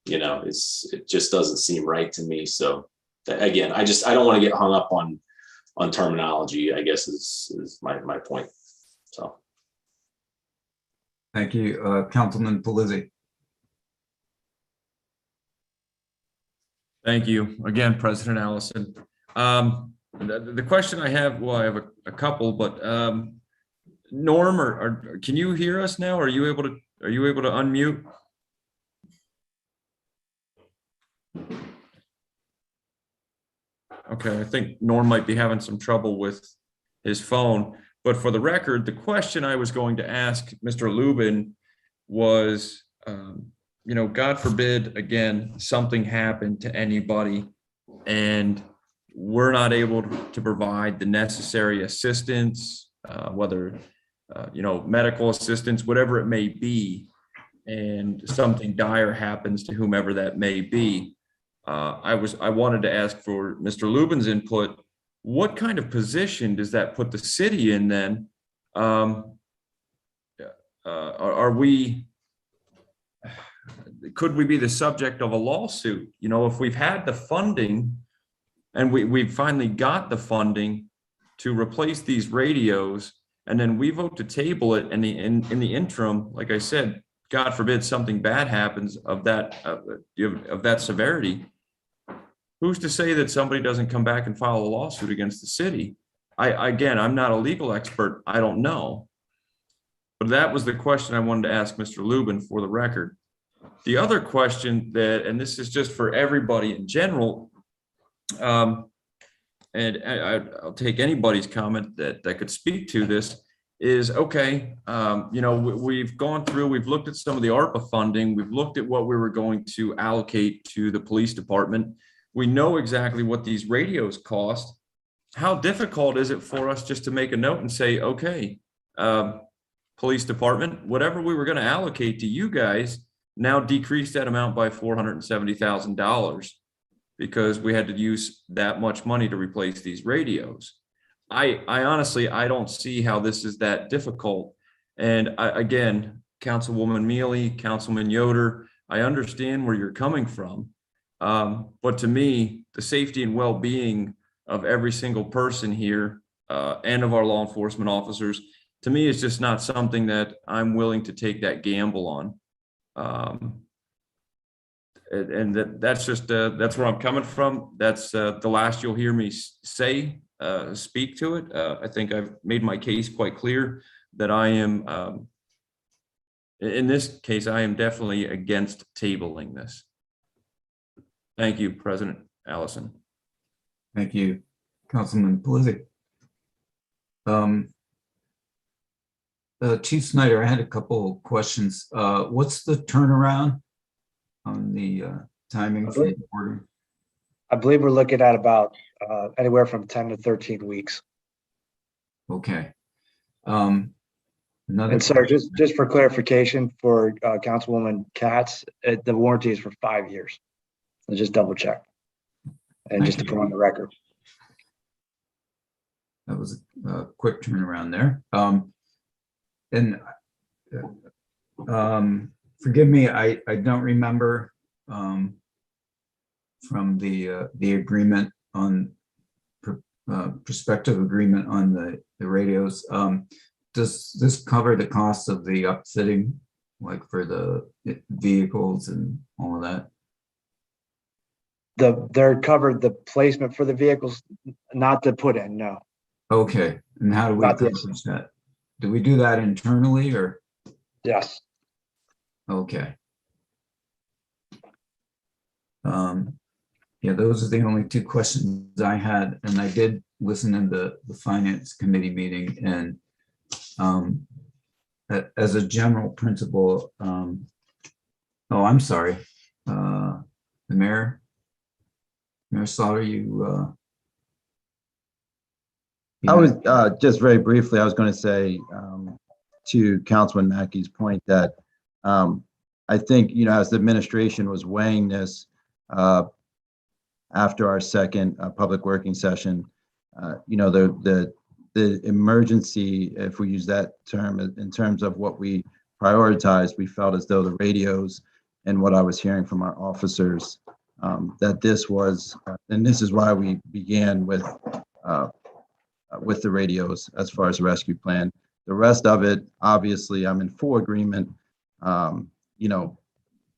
it just doesn't seem right to me. So again, I don't want to get hung up on terminology, I guess is my point. So. Thank you, Councilman Pelisi. Thank you again, President Allison. The question I have, well, I have a couple, but Norm, or can you hear us now? Are you able to unmute? Okay, I think Norm might be having some trouble with his phone. But for the record, the question I was going to ask Mr. Lubin was, God forbid, again, something happened to anybody and we're not able to provide the necessary assistance, whether, medical assistance, whatever it may be, and something dire happens to whomever that may be. I wanted to ask for Mr. Lubin's input. What kind of position does that put the city in then? Could we be the subject of a lawsuit? If we've had the funding and we've finally got the funding to replace these radios, and then we vote to table it, and in the interim, like I said, God forbid something bad happens of that severity, who's to say that somebody doesn't come back and file a lawsuit against the city? I'm not a legal expert. I don't know. But that was the question I wanted to ask Mr. Lubin for the record. The other question and this is just for everybody in general, and I'll take anybody's comment that could speak to this, is okay, we've gone through, we've looked at some of the ARPA funding, we've looked at what we were going to allocate to the police department. We know exactly what these radios cost. How difficult is it for us just to make a note and say, okay, police department, whatever we were going to allocate to you guys, now decrease that amount by $470,000 because we had to use that much money to replace these radios. I honestly, I don't see how this is that difficult. And again, Councilwoman Mealy, Councilman Yoder, I understand where you're coming from. But to me, the safety and well-being of every single person here and of our law enforcement officers, to me, is just not something that I'm willing to take that gamble on. And that's just, that's where I'm coming from. That's the last you'll hear me speak to it. I think I've made my case quite clear that I am, in this case, I am definitely against tabling this. Thank you, President Allison. Thank you, Councilman Pelisi. Chief Snyder, I had a couple of questions. What's the turnaround on the timing for the order? I believe we're looking at about anywhere from 10 to 13 weeks. Okay. And sir, just for clarification for Councilwoman Katz, the warranty is for 5 years. So just double check. And just to put on the record. That was a quick turnaround there. And forgive me, I don't remember from the agreement on prospective agreement on the radios. Does this cover the cost of the upfitting, like for the vehicles and all of that? They're covered the placement for the vehicles, not to put in, no. Okay, and how do we Not this. accomplish that? Do we do that internally or? Yes. Okay. Yeah, those are the only two questions I had, and I did listen in the finance committee meeting, and as a general principle, oh, I'm sorry, the Mayor Slaughter, you I was just very briefly, I was going to say to Councilman Mackey's point that I think, as the administration was weighing this after our second public working session, the emergency, if we use that term in terms of what we prioritized, we felt as though the radios and what I was hearing from our officers, that this was, and this is why we began with the radios as far as the rescue plan. The rest of it, obviously, I'm in full agreement,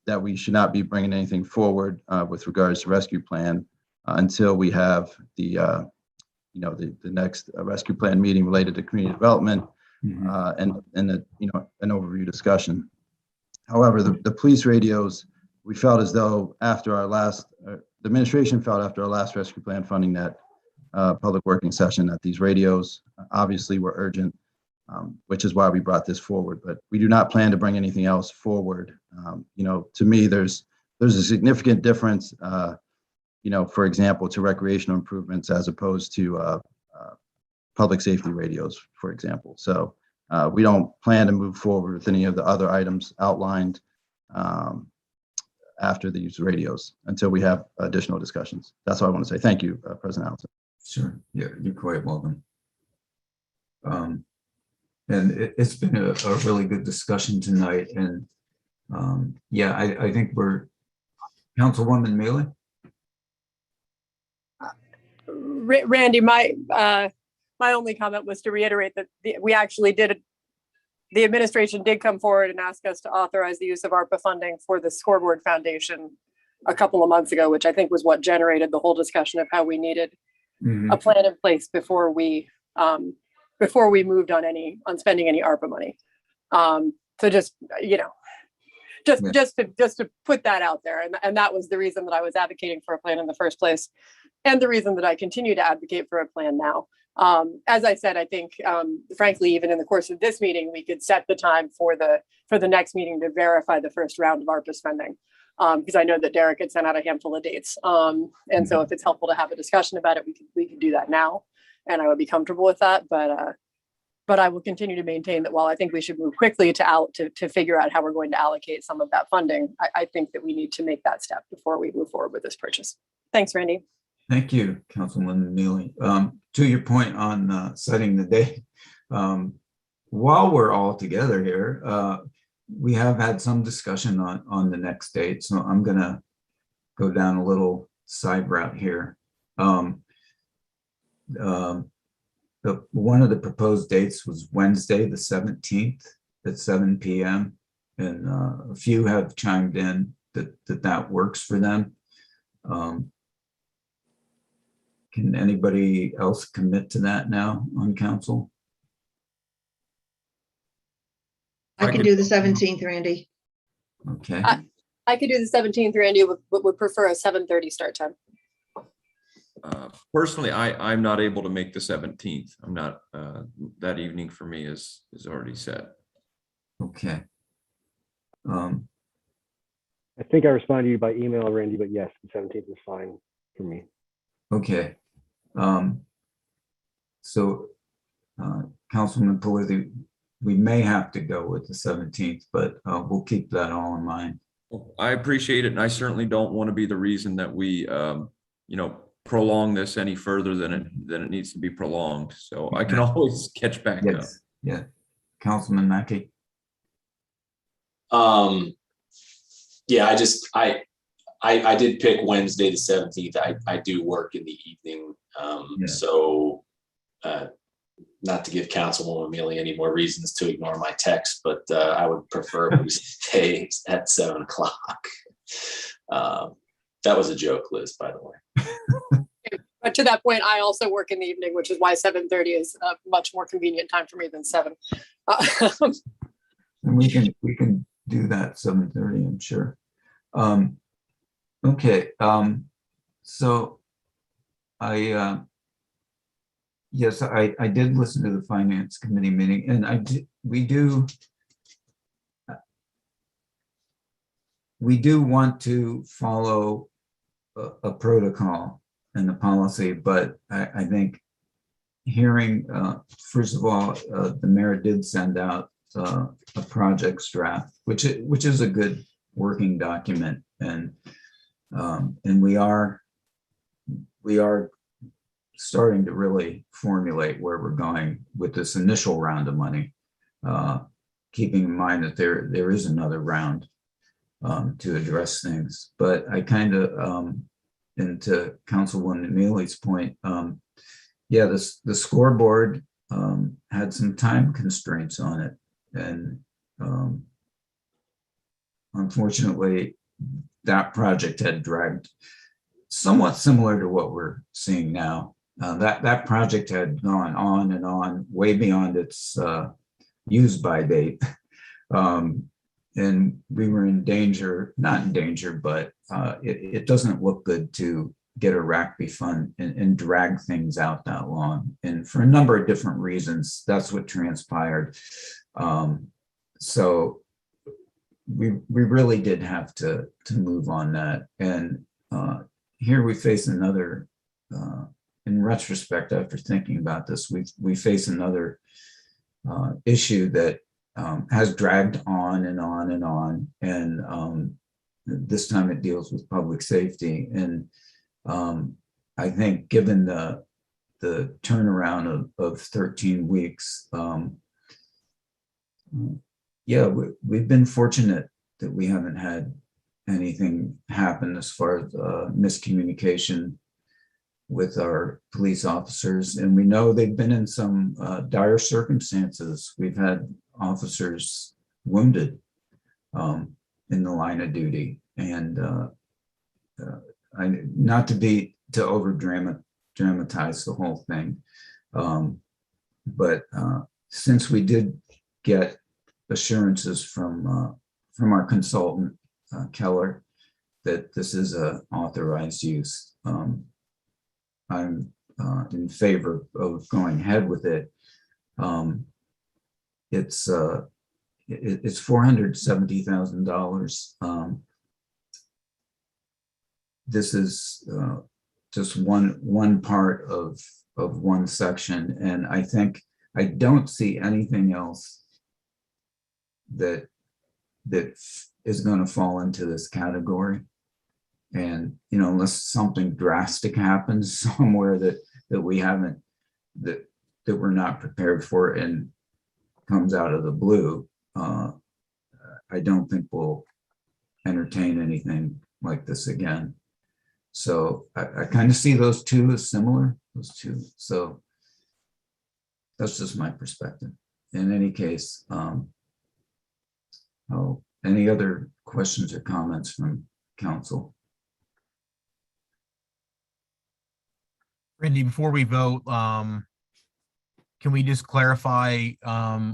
that we should not be bringing anything forward with regards to rescue plan until we have the next rescue plan meeting related to community development and an overview discussion. However, the police radios, we felt as though after our last, the administration felt after our last rescue plan funding that public working session that these radios obviously were urgent, which is why we brought this forward. But we do not plan to bring anything else forward. To me, there's a significant difference, for example, to recreational improvements as opposed to public safety radios, for example. So we don't plan to move forward with any of the other items outlined after these radios until we have additional discussions. That's all I want to say. Thank you, President Allison. Sure. Yeah, you're quite welcome. And it's been a really good discussion tonight. And yeah, I think we're, Councilwoman Mealy? Randy, my only comment was to reiterate that the administration did come forward and ask us to authorize the use of ARPA funding for the Scoreboard Foundation a couple of months ago, which I think was what generated the whole discussion of how we needed a plan in place before we moved on spending any ARPA money. So just to put that out there, and that was the reason that I was advocating for a plan in the first place, and the reason that I continue to advocate for a plan now. As I said, I think, frankly, even in the course of this meeting, we could set the time for the next meeting to verify the first round of ARPA spending, because I know that Derek had sent out a handful of dates. And so if it's helpful to have a discussion about it, we can do that now, and I would be comfortable with that. But I will continue to maintain that while I think we should move quickly to figure out how we're going to allocate some of that funding, I think that we need to make that step before we move forward with this purchase. Thanks, Randy. Thank you, Councilwoman Mealy. To your point on setting the date, while we're all together here, we have had some discussion on the next date. So I'm going to go down a little side route here. One of the proposed dates was Wednesday, the 17th at 7 p.m. And a few have chimed in that works for them. Can anybody else commit to that now on council? I can do the 17th, Randy. Okay. I could do the 17th, Randy, would prefer a 7:30 start time. Personally, I'm not able to make the 17th. I'm not, that evening for me is already set. Okay. I think I responded to you by email, Randy, but yes, the 17th is fine for me. Okay. So Councilman Polizzi, we may have to go with the 17th, but we'll keep that all in mind. I appreciate it. And I certainly don't want to be the reason that we, prolong this any further than it needs to be prolonged. So I can always catch back up. Yes, yeah. Councilman Mackey? Yeah, I did pick Wednesday the 17th. I do work in the evening. Yeah. So not to give Councilwoman Mealy any more reasons to ignore my text, but I would prefer we stay at 7 o'clock. That was a joke, Liz, by the way. But to that point, I also work in the evening, which is why 7:30 is a much more convenient time for me than 7. And we can do that 7:30, I'm sure. Okay, so yes, I did listen to the Finance Committee meeting, and we do want to follow a protocol and a policy, but I think hearing, first of all, the mayor did send out a projects draft, which is a good working document, and we are starting to really formulate where we're going with this initial round of money, keeping in mind that there is another round to address things. But I kind of, and to Councilwoman Mealy's point, yeah, the scoreboard had some time constraints on it, and unfortunately, that project had dragged, somewhat similar to what we're seeing now. That project had gone on and on, way beyond its use-by date, and we were in danger, not in danger, but it doesn't look good to get a RACB fund and drag things out that long. And for a number of different reasons, that's what transpired. So we really did have to move on that. And here we face another, in retrospect, after thinking about this, we face another issue that has dragged on and on and on. And this time it deals with public safety. And I think given the turnaround of 13 weeks, yeah, we've been fortunate that we haven't had anything happen as far as miscommunication with our police officers. And we know they've been in some dire circumstances. We've had officers wounded in the line of duty. And not to over dramatize the whole thing, but since we did get assurances from our consultant Keller that this is a authorized use, I'm in favor of going ahead with it. It's $470,000. This is just one part of one section, and I don't see anything else that is going to fall into this category. And unless something drastic happens somewhere that we haven't, that we're not prepared for and comes out of the blue, I don't think we'll entertain anything like this again. So I kind of see those two as similar, those two. So that's just my perspective. In any case, any other questions or comments from council? Randy, before we vote, can we just clarify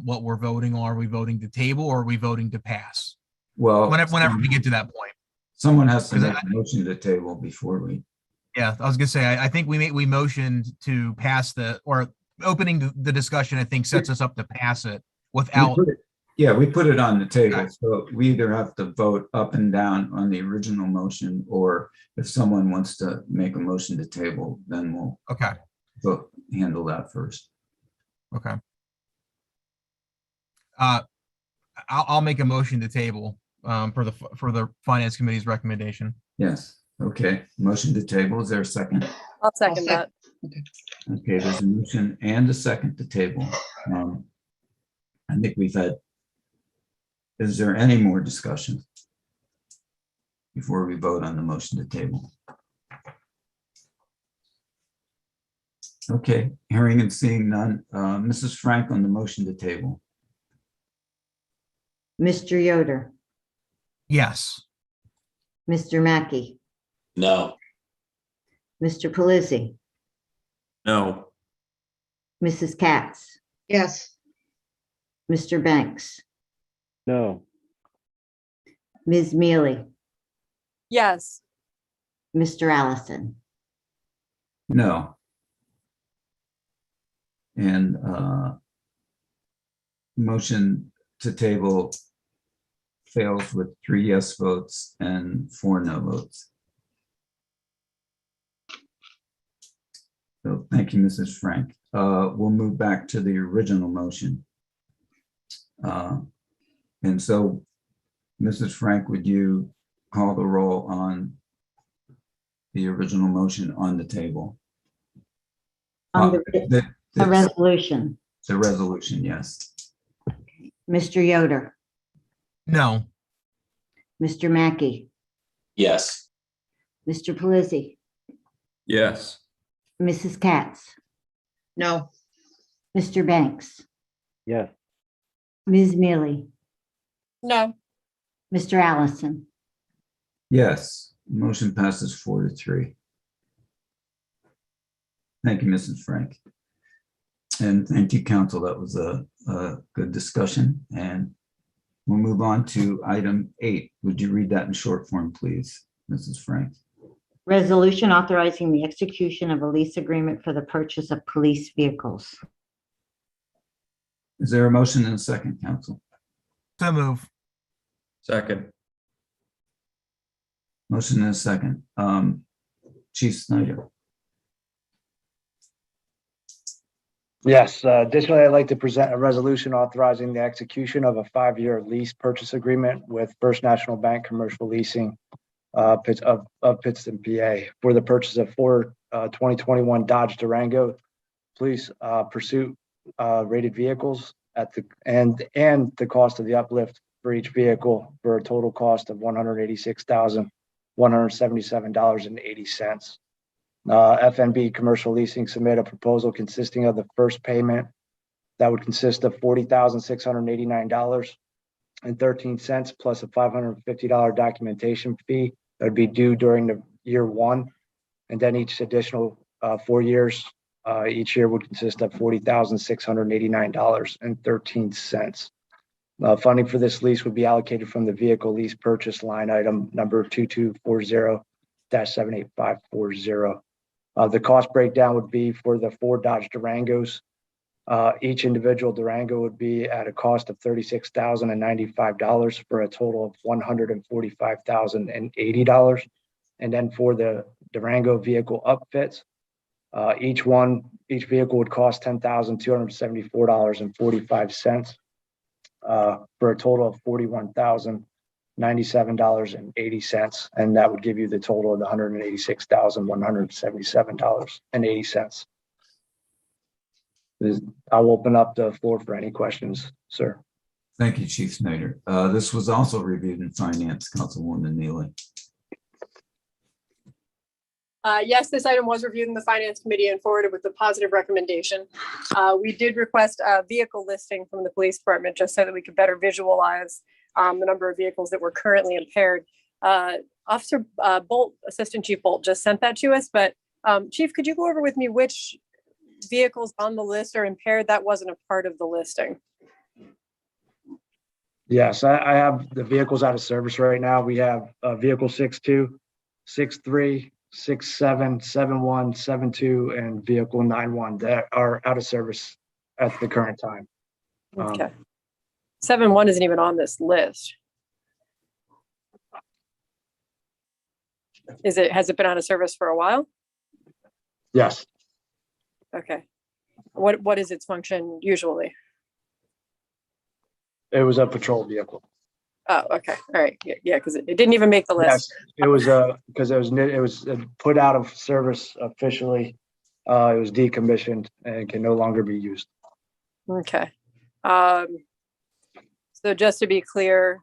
what we're voting on? Are we voting to table or are we voting to pass? Well, Whenever we get to that point. Someone has to make a motion to table before we. Yeah, I was gonna say, I think we motioned to pass or opening the discussion, I think sets us up to pass it without. We put it on the table. Okay. So we either have to vote up and down on the original motion, or if someone wants to make a motion to table, then we'll handle that first. Okay. I'll make a motion to table for the Finance Committee's recommendation. Yes. Okay. Motion to table. Is there a second? I'll second that. Okay, there's a motion and a second to table. I think we've had, is there any more discussion before we vote on the motion to table? Okay, hearing and seeing none. Mrs. Frank on the motion to table. Mr. Yoder, Yes. Mr. Mackey, No. Mr. Pelisi, No. Mrs. Katz, yes, Mr. Banks, No. Ms. Mealy, Yes. Mr. Allison. No. And motion to table fails with 3 yes votes and 4 no votes. So thank you, Mrs. Frank. We'll move back to the original motion. And so, Mrs. Frank, would you call the roll on the original motion on the table? On the resolution, The resolution, yes. Mr. Yoder, No. Mr. Mackey, Yes. Mr. Pelisi, Yes. Mrs. Katz, no, Mr. Banks, Yes. Ms. Mealy, No. Mr. Allison. Yes, motion passes 4-3. Thank you, Mrs. Frank. And thank you, council. That was a good discussion. And we'll move on to item 8. Would you read that in short form, please, Mrs. Frank? Resolution authorizing the execution of a lease agreement for the purchase of police vehicles. Is there a motion and a second, council? So move. Second. Motion and a second. Chief Snyder. Yes, additionally, I'd like to present a resolution authorizing the execution of a 5-year lease purchase agreement with First National Bank Commercial Leasing of Pittston, PA, for the purchase of 4 2021 Dodge Durango police pursuit rated vehicles at the and the cost of the uplift for each vehicle for a total cost of $186,177.80. FNB Commercial Leasing submit a proposal consisting of the first payment that would consist of $40,689.13 plus a $550 documentation fee that would be due during the year 1, and then each additional 4 years, each year would consist of $40,689.13. Funding for this lease would be allocated from the vehicle lease purchase line item number 2240-78540. The cost breakdown would be for the 4 Dodge Durangos. Each individual Durango would be at a cost of $36,095 for a total of $145,080. And then for the Durango vehicle upfits, each vehicle would cost $10,274.45 for a total of $41,097.80, and that would give you the total of the $186,177.80. I'll open up the floor for any questions, sir. Thank you, Chief Snyder. This was also reviewed in Finance, Councilwoman Neely. Yes, this item was reviewed in the Finance Committee and forwarded with a positive recommendation. We did request a vehicle listing from the police department just so that we could better visualize the number of vehicles that were currently impaired. Officer Bolt, Assistant Chief Bolt, just sent that to us, but Chief, could you go over with me which vehicles on the list are impaired? That wasn't a part of the listing. Yes, I have the vehicles out of service right now. We have vehicle 6.2, 6.3, 6.7, 7.1, 7.2, and vehicle 9.1 that are out of service at the current time. Okay. 7.1 isn't even on this list. Has it been out of service for a while? Yes, Okay. What is its function usually? it was a patrol vehicle. Oh, okay. All right. Yeah, because it didn't even make the list. Yes, it was, because it was put out of service officially. It was decommissioned and can no longer be used. Okay. So just to be clear,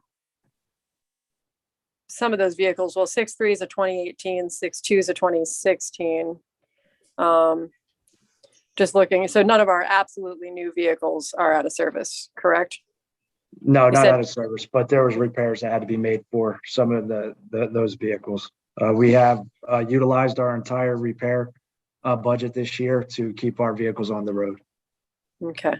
some of those vehicles, well, 6.3 is a 2018, 6.2 is a 2016. Just looking, so none of our absolutely new vehicles are out of service, correct? No, You not said- out of service, but there was repairs that had to be made for some of those vehicles. We have utilized our entire repair budget this year to keep our vehicles on the road. Okay.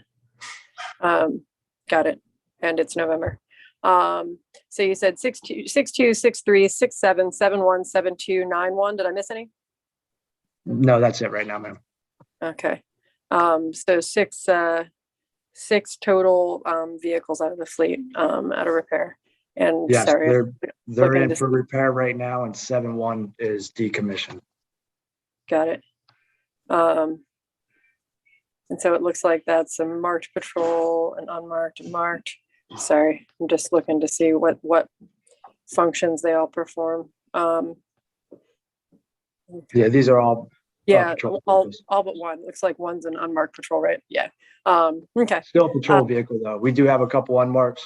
Got it. And it's November. So you said 6.2, 6.2, 6.3, 6.7, 7.1, 7.2, 9.1. Did I miss any? No, that's it right now, ma'am. Okay. So six total vehicles out of the fleet out of repair. And Yes, sorry, they're looking in to- for repair right now, and 7.1 is decommissioned. got it. And so it looks like that's a marked patrol, an unmarked and marked. Sorry, I'm just looking to see what functions they all perform. Yeah, these are all Yeah, patrol all vehicles. but one. Looks like one's an unmarked patrol, right? Yeah. Okay. Still a patrol vehicle though. We do have a couple unmarked.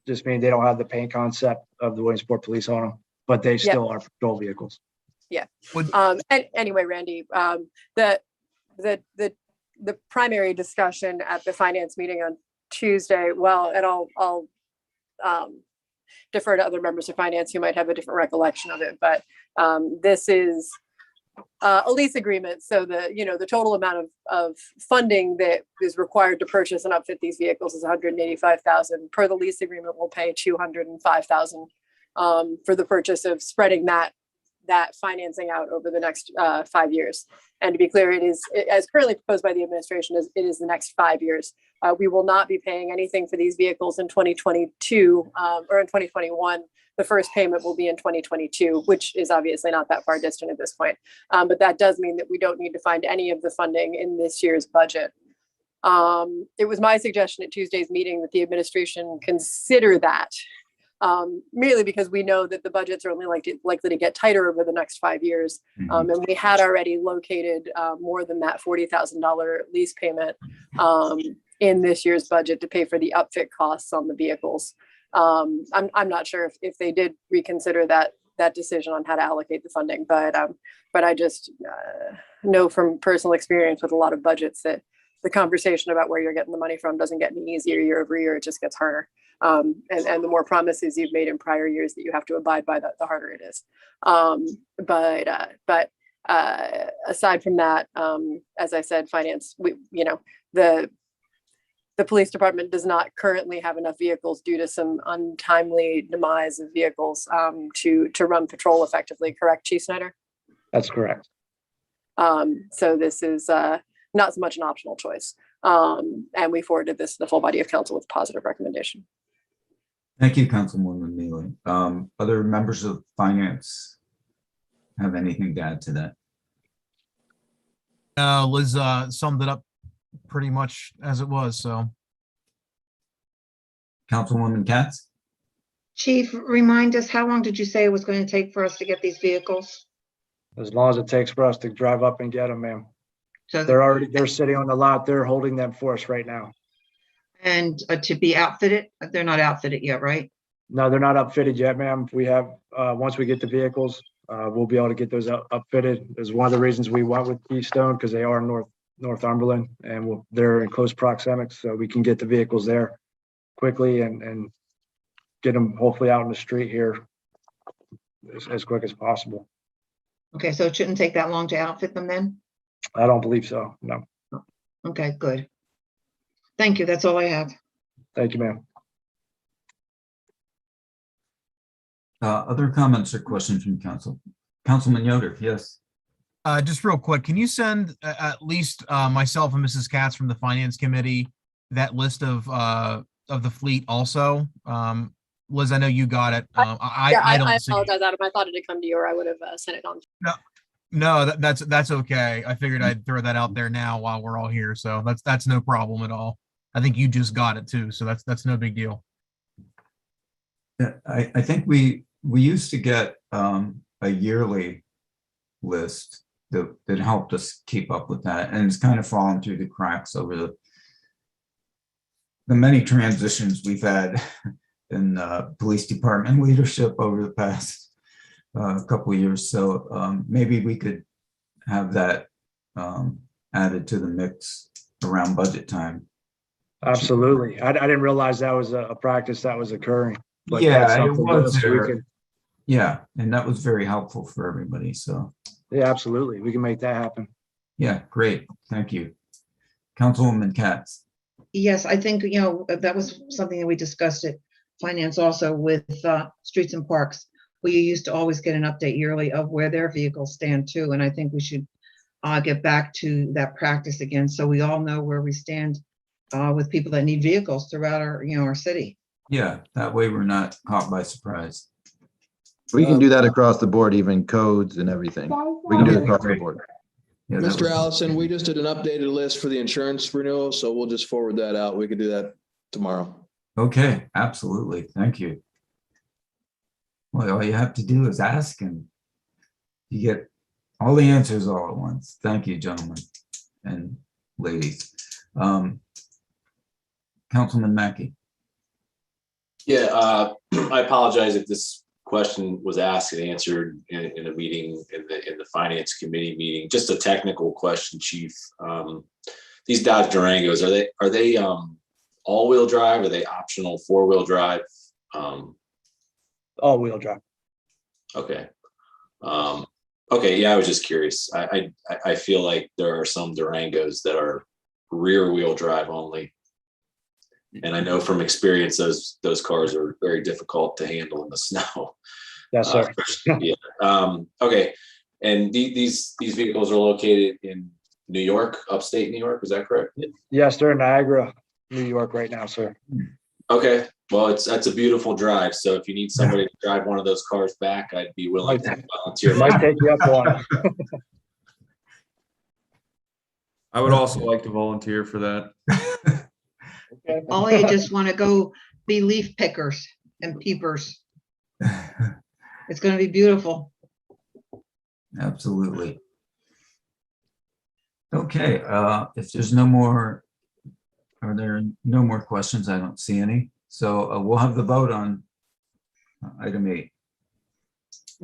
Just mean they don't have the paint concept of the Williamsport police on them, but they still are patrol vehicles. And anyway, Randy, the primary discussion at the finance meeting on Tuesday, well, and I'll defer to other members of finance who might have a different recollection of it, but this is a lease agreement. So the total amount of funding that is required to purchase and upfit these vehicles is $185,000. Per the lease agreement, we'll pay $205,000 for the purchase of spreading that financing out over the next 5 years. And to be clear, it is, as currently proposed by the administration, it is the next 5 years. We will not be paying anything for these vehicles in 2022 or in 2021. The first payment will be in 2022, which is obviously not that far distant at this point. But that does mean that we don't need to find any of the funding in this year's budget. It was my suggestion at Tuesday's meeting that the administration consider that, merely because we know that the budgets are only likely to get tighter over the next 5 years. And we had already located more than that $40,000 lease payment in this year's budget to pay for the upfit costs on the vehicles. I'm not sure if they did reconsider that decision on how to allocate the funding, but I just know from personal experience with a lot of budgets that the conversation about where you're getting the money from doesn't get any easier year over year. It just gets harder. And the more promises you've made in prior years that you have to abide by, the harder it is. But aside from that, as I said, finance, the police department does not currently have enough vehicles due to some untimely demise of vehicles to run patrol effectively. Correct, Chief Snyder? That's correct. So this is not so much an optional choice. And we forwarded this to the full body of council with positive recommendation. Thank you, Councilwoman Mealy. Other members of finance have anything to add to that? Liz summed it up pretty much as it was, so. Councilwoman Katz? Chief, remind us, how long did you say it was going to take for us to get these vehicles? As long as it takes for us to drive up and get them, ma'am. So They're sitting on the lot. They're holding them for us right now. and to be outfitted? They're not outfitted yet, right? No, they're not upfitted yet, ma'am. We have, once we get the vehicles, we'll be able to get those upfitted. Is one of the reasons we went with Keystone, because they are Northumberland and they're in close proximity, so we can get the vehicles there quickly and get them hopefully out in the street here as quick as possible. Okay, so it shouldn't take that long to outfit them then? I don't believe so, no. Okay, good. Thank you. That's all I have. Thank you, ma'am. Other comments or questions from council? Councilman Yoder, yes. Just real quick, can you send at least myself and Mrs. Katz from the Finance Committee that list of the fleet also? Liz, I know you got it. I don't see. apologize, Adam. I thought it had come to you, or I would have sent it on. No, that's okay. I figured I'd throw that out there now while we're all here, so that's no problem at all. I think you just got it too, so that's no big deal. I think we used to get a yearly list that helped us keep up with that, and it's kind of fallen through the cracks over the many transitions we've had in police department leadership over the past couple of years. So maybe we could have that added to the mix around budget time. Absolutely. I didn't realize that was a practice that was occurring. But Yeah, that's it something was else we there. can- Yeah, and that was very helpful for everybody. So Yeah, absolutely. We can make that happen. yeah, great. Thank you. Councilwoman Katz. Yes, I think, that was something that we discussed at finance also with streets and parks. We used to always get an update yearly of where their vehicles stand too. And I think we should get back to that practice again. So we all know where we stand with people that need vehicles throughout our city. Yeah, that way we're not caught by surprise. We can do that across the board, even codes and everything. We can do it across the board. Yeah, that Mr. was- Allison, we just did an updated list for the insurance renewal, so we'll just forward that out. We could do that tomorrow. Okay, absolutely. Thank you. Well, all you have to do is ask and you get all the answers all at once. Thank you, gentlemen and ladies. Councilman Mackey. Yeah, I apologize if this question was asked and answered in a meeting in the finance committee meeting. Just a technical question, Chief. These Dodge Durangos, are they all-wheel drive? Are they optional four-wheel drive? All-wheel drive. Okay. Okay, yeah, I was just curious. I feel like there are some Durangos that are rear-wheel drive only. And I know from experience, those cars are very difficult to handle in the snow. Yes, sir. Yeah. Okay. And these vehicles are located in New York, upstate New York. Is that correct? Yes, they're in Niagara, New York right now, sir. Okay. Well, that's a beautiful drive. So if you need somebody to drive one of those cars back, I'd be willing to volunteer. Might take you up on it. I would also like to volunteer for that. All you just want to go be leaf pickers and peepers. It's going to be beautiful. Absolutely. Okay, if there's no more, are there no more questions? I don't see any. So we'll have the vote on item 8.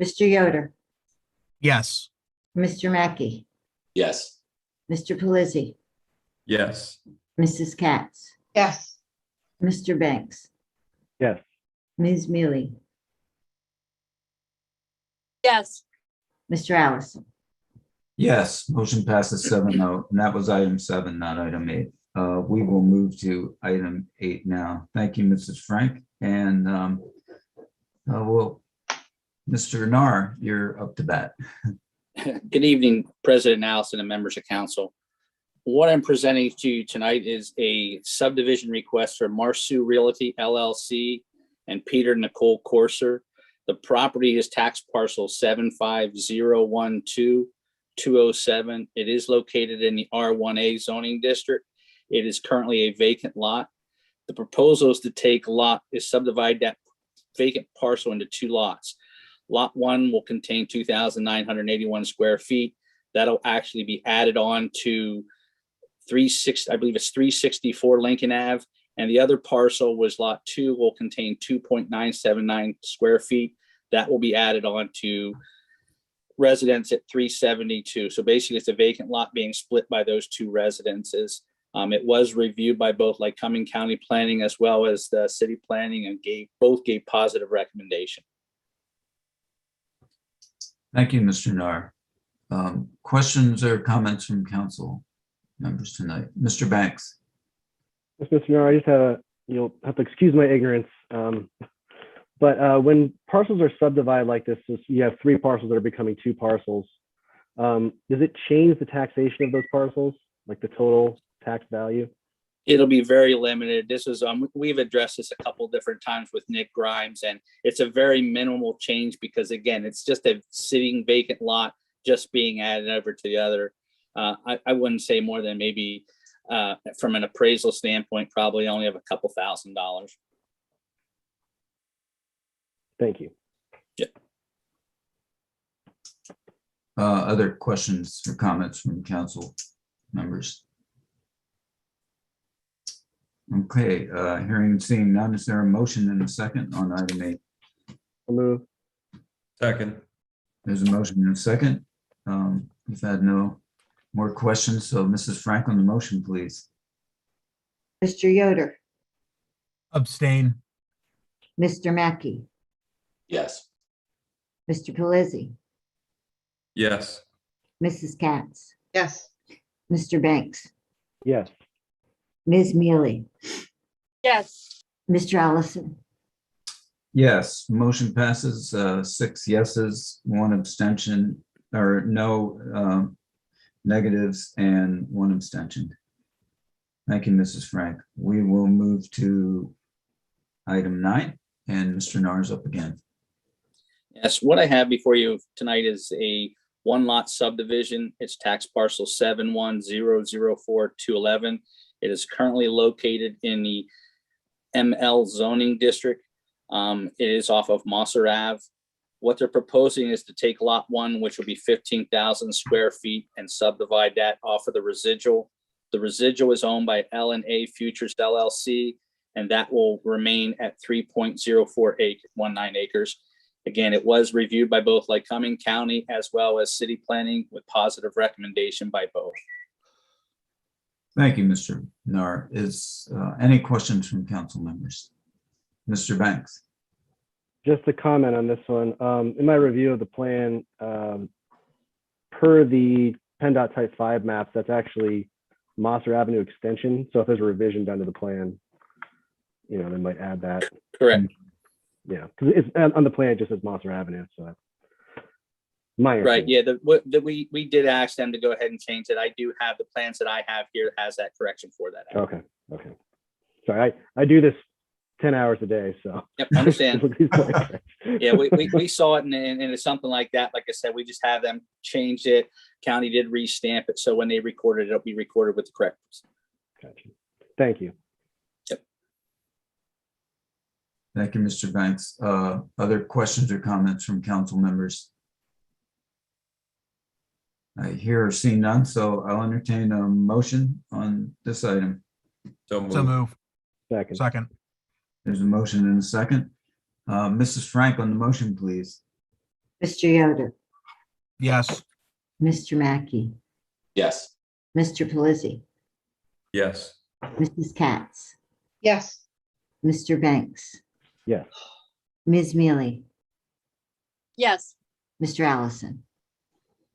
Mr. Yoder, Yes. Mr. Mackey, Yes. Mr. Pelisi, Yes. Mrs. Katz, Yes. Mr. Banks, Yes. Ms. Mealy, Yes. Mr. Allison. Yes, motion passes 7-0, and that was item 7, not item 8. We will move to item 8 now. Thank you, Mrs. Frank. And Mr. Nar, you're up to bat. Good evening, President Allison and members of council. What I'm presenting to you tonight is a subdivision request for Marsu Realty LLC and Peter Nicole Corser. The property is tax parcel 75012-207. It is located in the R1A zoning district. It is currently a vacant lot. The proposal is to subdivide that vacant parcel into 2 lots. Lot 1 will contain 2,981 square feet. That'll actually be added on to 364 Lincoln Ave. And the other parcel was lot 2 will contain 2.979 square feet. That will be added on to residence at 372. So basically it's a vacant lot being split by those 2 residences. It was reviewed by both Lycoming County Planning as well as the city planning and both gave positive recommendation. Thank you, Mr. Nar. Questions or comments from council members tonight? Mr. Banks. Yes, Mr. Nar, I just you'll have to excuse my ignorance. But when parcels are subdivided like this, you have 3 parcels that are becoming 2 parcels. Does it change the taxation of those parcels, like the total tax value? It'll be very limited. This is we've addressed this a couple different times with Nick Grimes, and it's a very minimal change because again, it's just a sitting vacant lot just being added over to the other. I wouldn't say more than maybe from an appraisal standpoint, probably only have a couple $1,000. Thank you. Other questions or comments from council members? Okay, hearing and seeing none, is there a motion and a second on item 8? I'll move. Second. There's a motion and a second. We've had no more questions, so Mrs. Frank on the motion, please. Mr. Yoder, Abstain. Mr. Mackey, Yes. Mr. Pelisi, Yes. Mrs. Katz, Yes. Mr. Banks, Yes. Ms. Mealy, Yes. Mr. Allison. Yes, motion passes, 6 yeses, 1 abstention, or no negatives, and 1 abstention. Thank you, Mrs. Frank. We will move to item 9, and Mr. Nar's up again. Yes, what I have before you tonight is a 1-lot subdivision. It's tax parcel 71004-211. It is currently located in the ML zoning district. It is off of Mosser Ave. What they're proposing is to take lot 1, which will be 15,000 square feet, and subdivide that off of the residual. The residual is owned by L&A Futures LLC, and that will remain at 3.0419 acres. Again, it was reviewed by both Lycoming County as well as city planning with positive recommendation by both. Thank you, Mr. Nar. Is any questions from council members? Mr. Banks? Just a comment on this one. In my review of the plan, per the PennDOT Type 5 maps, that's actually Mosser Avenue Extension. So if there's a revision done to the plan, they might add that. Correct. Yeah, because it's on the plan, it just says Mosser Avenue. So that's my Right. Yeah. We did ask them to go ahead and change it. I do have the plans that I have here has that correction for that. Okay. Sorry, I do this 10 hours a day, so. Yep, understand. Yeah, we saw it, and it's something like that. Like I said, we just have them change it. County did re-stamp it, so when they record it, it'll be recorded with the corrections. Gotcha. Thank you. Yep. Thank you, Mr. Banks. Other questions or comments from council members? I hear or see none, so I'll entertain a motion on this item. So move. Second. There's a motion and a second. Mrs. Frank on the motion, please. Mr. Yoder, Yes. Mr. Mackey, Yes. Mr. Pelisi, Yes. Mrs. Katz, Yes. Mr. Banks, Yes. Ms. Mealy, Yes. Mr. Allison.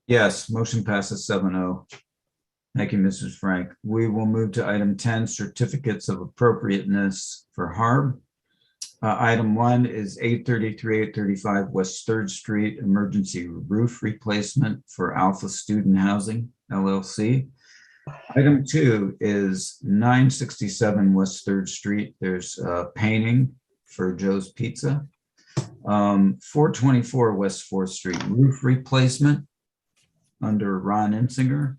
Yes, motion passes 7-0. Thank you, Mrs. Frank. We will move to item 10, certificates of appropriateness for harm. Item 1 is 833, 835 West 3rd Street, emergency roof replacement for Alpha Student Housing, LLC. Item 2 is 967 West 3rd Street. There's painting for Joe's Pizza. 424 West 4th Street, roof replacement under Ron Insinger.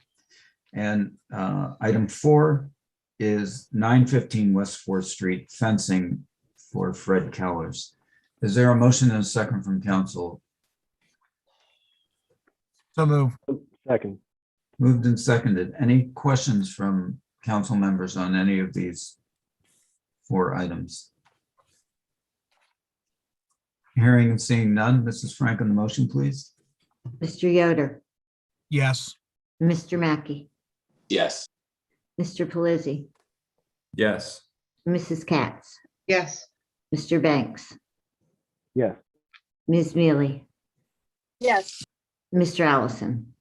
And item 4 is 915 West 4th Street, fencing for Fred Kellers. Is there a motion and a second from council? So move. Second. Moved and seconded. Any questions from council members on any of these 4 items? Hearing and seeing none, Mrs. Frank on the motion, please. Mr. Yoder, Yes. Mr. Mackey, Yes. Mr. Pelisi, Yes. Mrs. Katz, Yes. Mr. Banks, Yes. Ms. Mealy, Yes. Mr. Allison.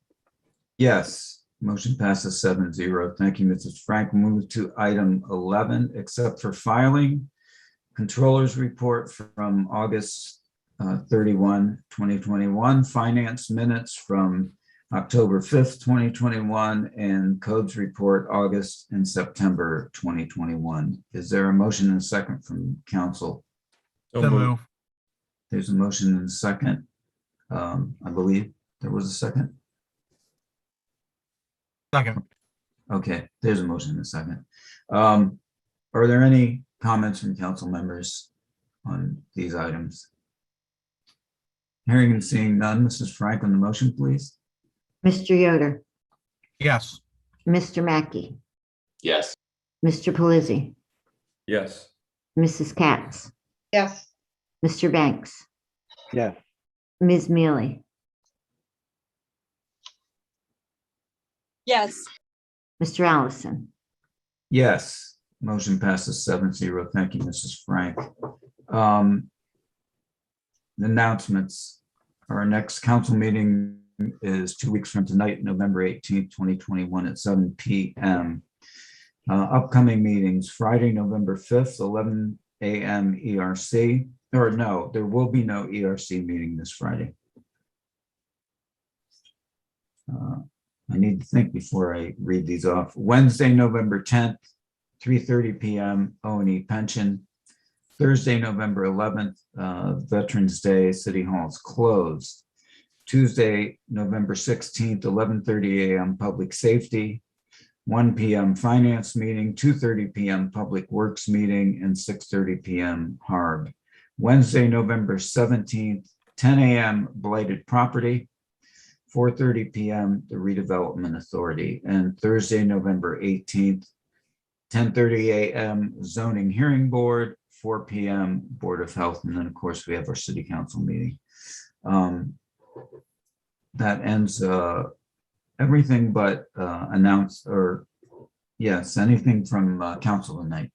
Yes, motion passes 7-0. Thank you, Mrs. Frank. We'll move to item 11, except for filing. Controller's report from August 31, 2021, finance minutes from October 5th, 2021, and codes report August and September 2021. Is there a motion and a second from council? So move. There's a motion and a second. I believe there was a second. Second. Okay, there's a motion and a second. Are there any comments from council members on these items? Hearing and seeing none, Mrs. Frank on the motion, please. Mr. Yoder, Yes. Mr. Mackey, Yes. Mr. Pelisi, Yes. Mrs. Katz, yes, Mr. Banks, Yes. Ms. Mealy, Yes. Mr. Allison. Yes, motion passes 7-0. Thank you, Mrs. Frank. Announcements. Our next council meeting is 2 weeks from tonight, November 18th, 2021 at 7 p.m. Upcoming meetings, Friday, November 5th, 11 a.m. ERC, or no, there will be no ERC meeting this Friday. I need to think before I read these off. Wednesday, November 10th, 3:30 p.m. O&E pension. Thursday, November 11th, Veterans Day, City Hall is closed. Tuesday, November 16th, 11:30 a.m. Public Safety. 1 p.m. Finance meeting, 2:30 p.m. Public Works meeting, and 6:30 p.m. HARB. Wednesday, November 17th, 10 a.m. Blighted Property. 4:30 p.m. the Redevelopment Authority, and Thursday, November 18th, 10:30 a.m. Zoning Hearing Board, 4 p.m. Board of Health, and then of course we have our City Council meeting. That ends everything but announce, or yes, anything from council tonight.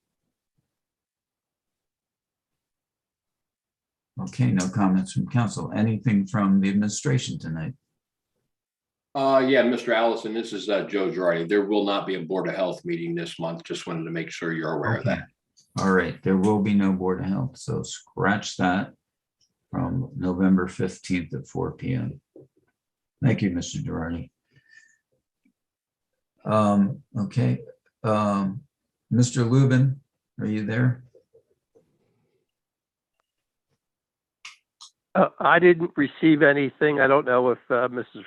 Okay, no comments from council. Anything from the administration tonight? Yeah, Mr. Allison, this is Joe Girardi. There will not be a Board of Health meeting this month. Just wanted to make sure you're aware of Okay. that. All right, there will be no Board of Health, so scratch that from November 15th at 4 p.m. Thank you, Mr. Girardi. Okay, Mr. Lubin, are you there? I didn't receive anything. I don't know if Mrs.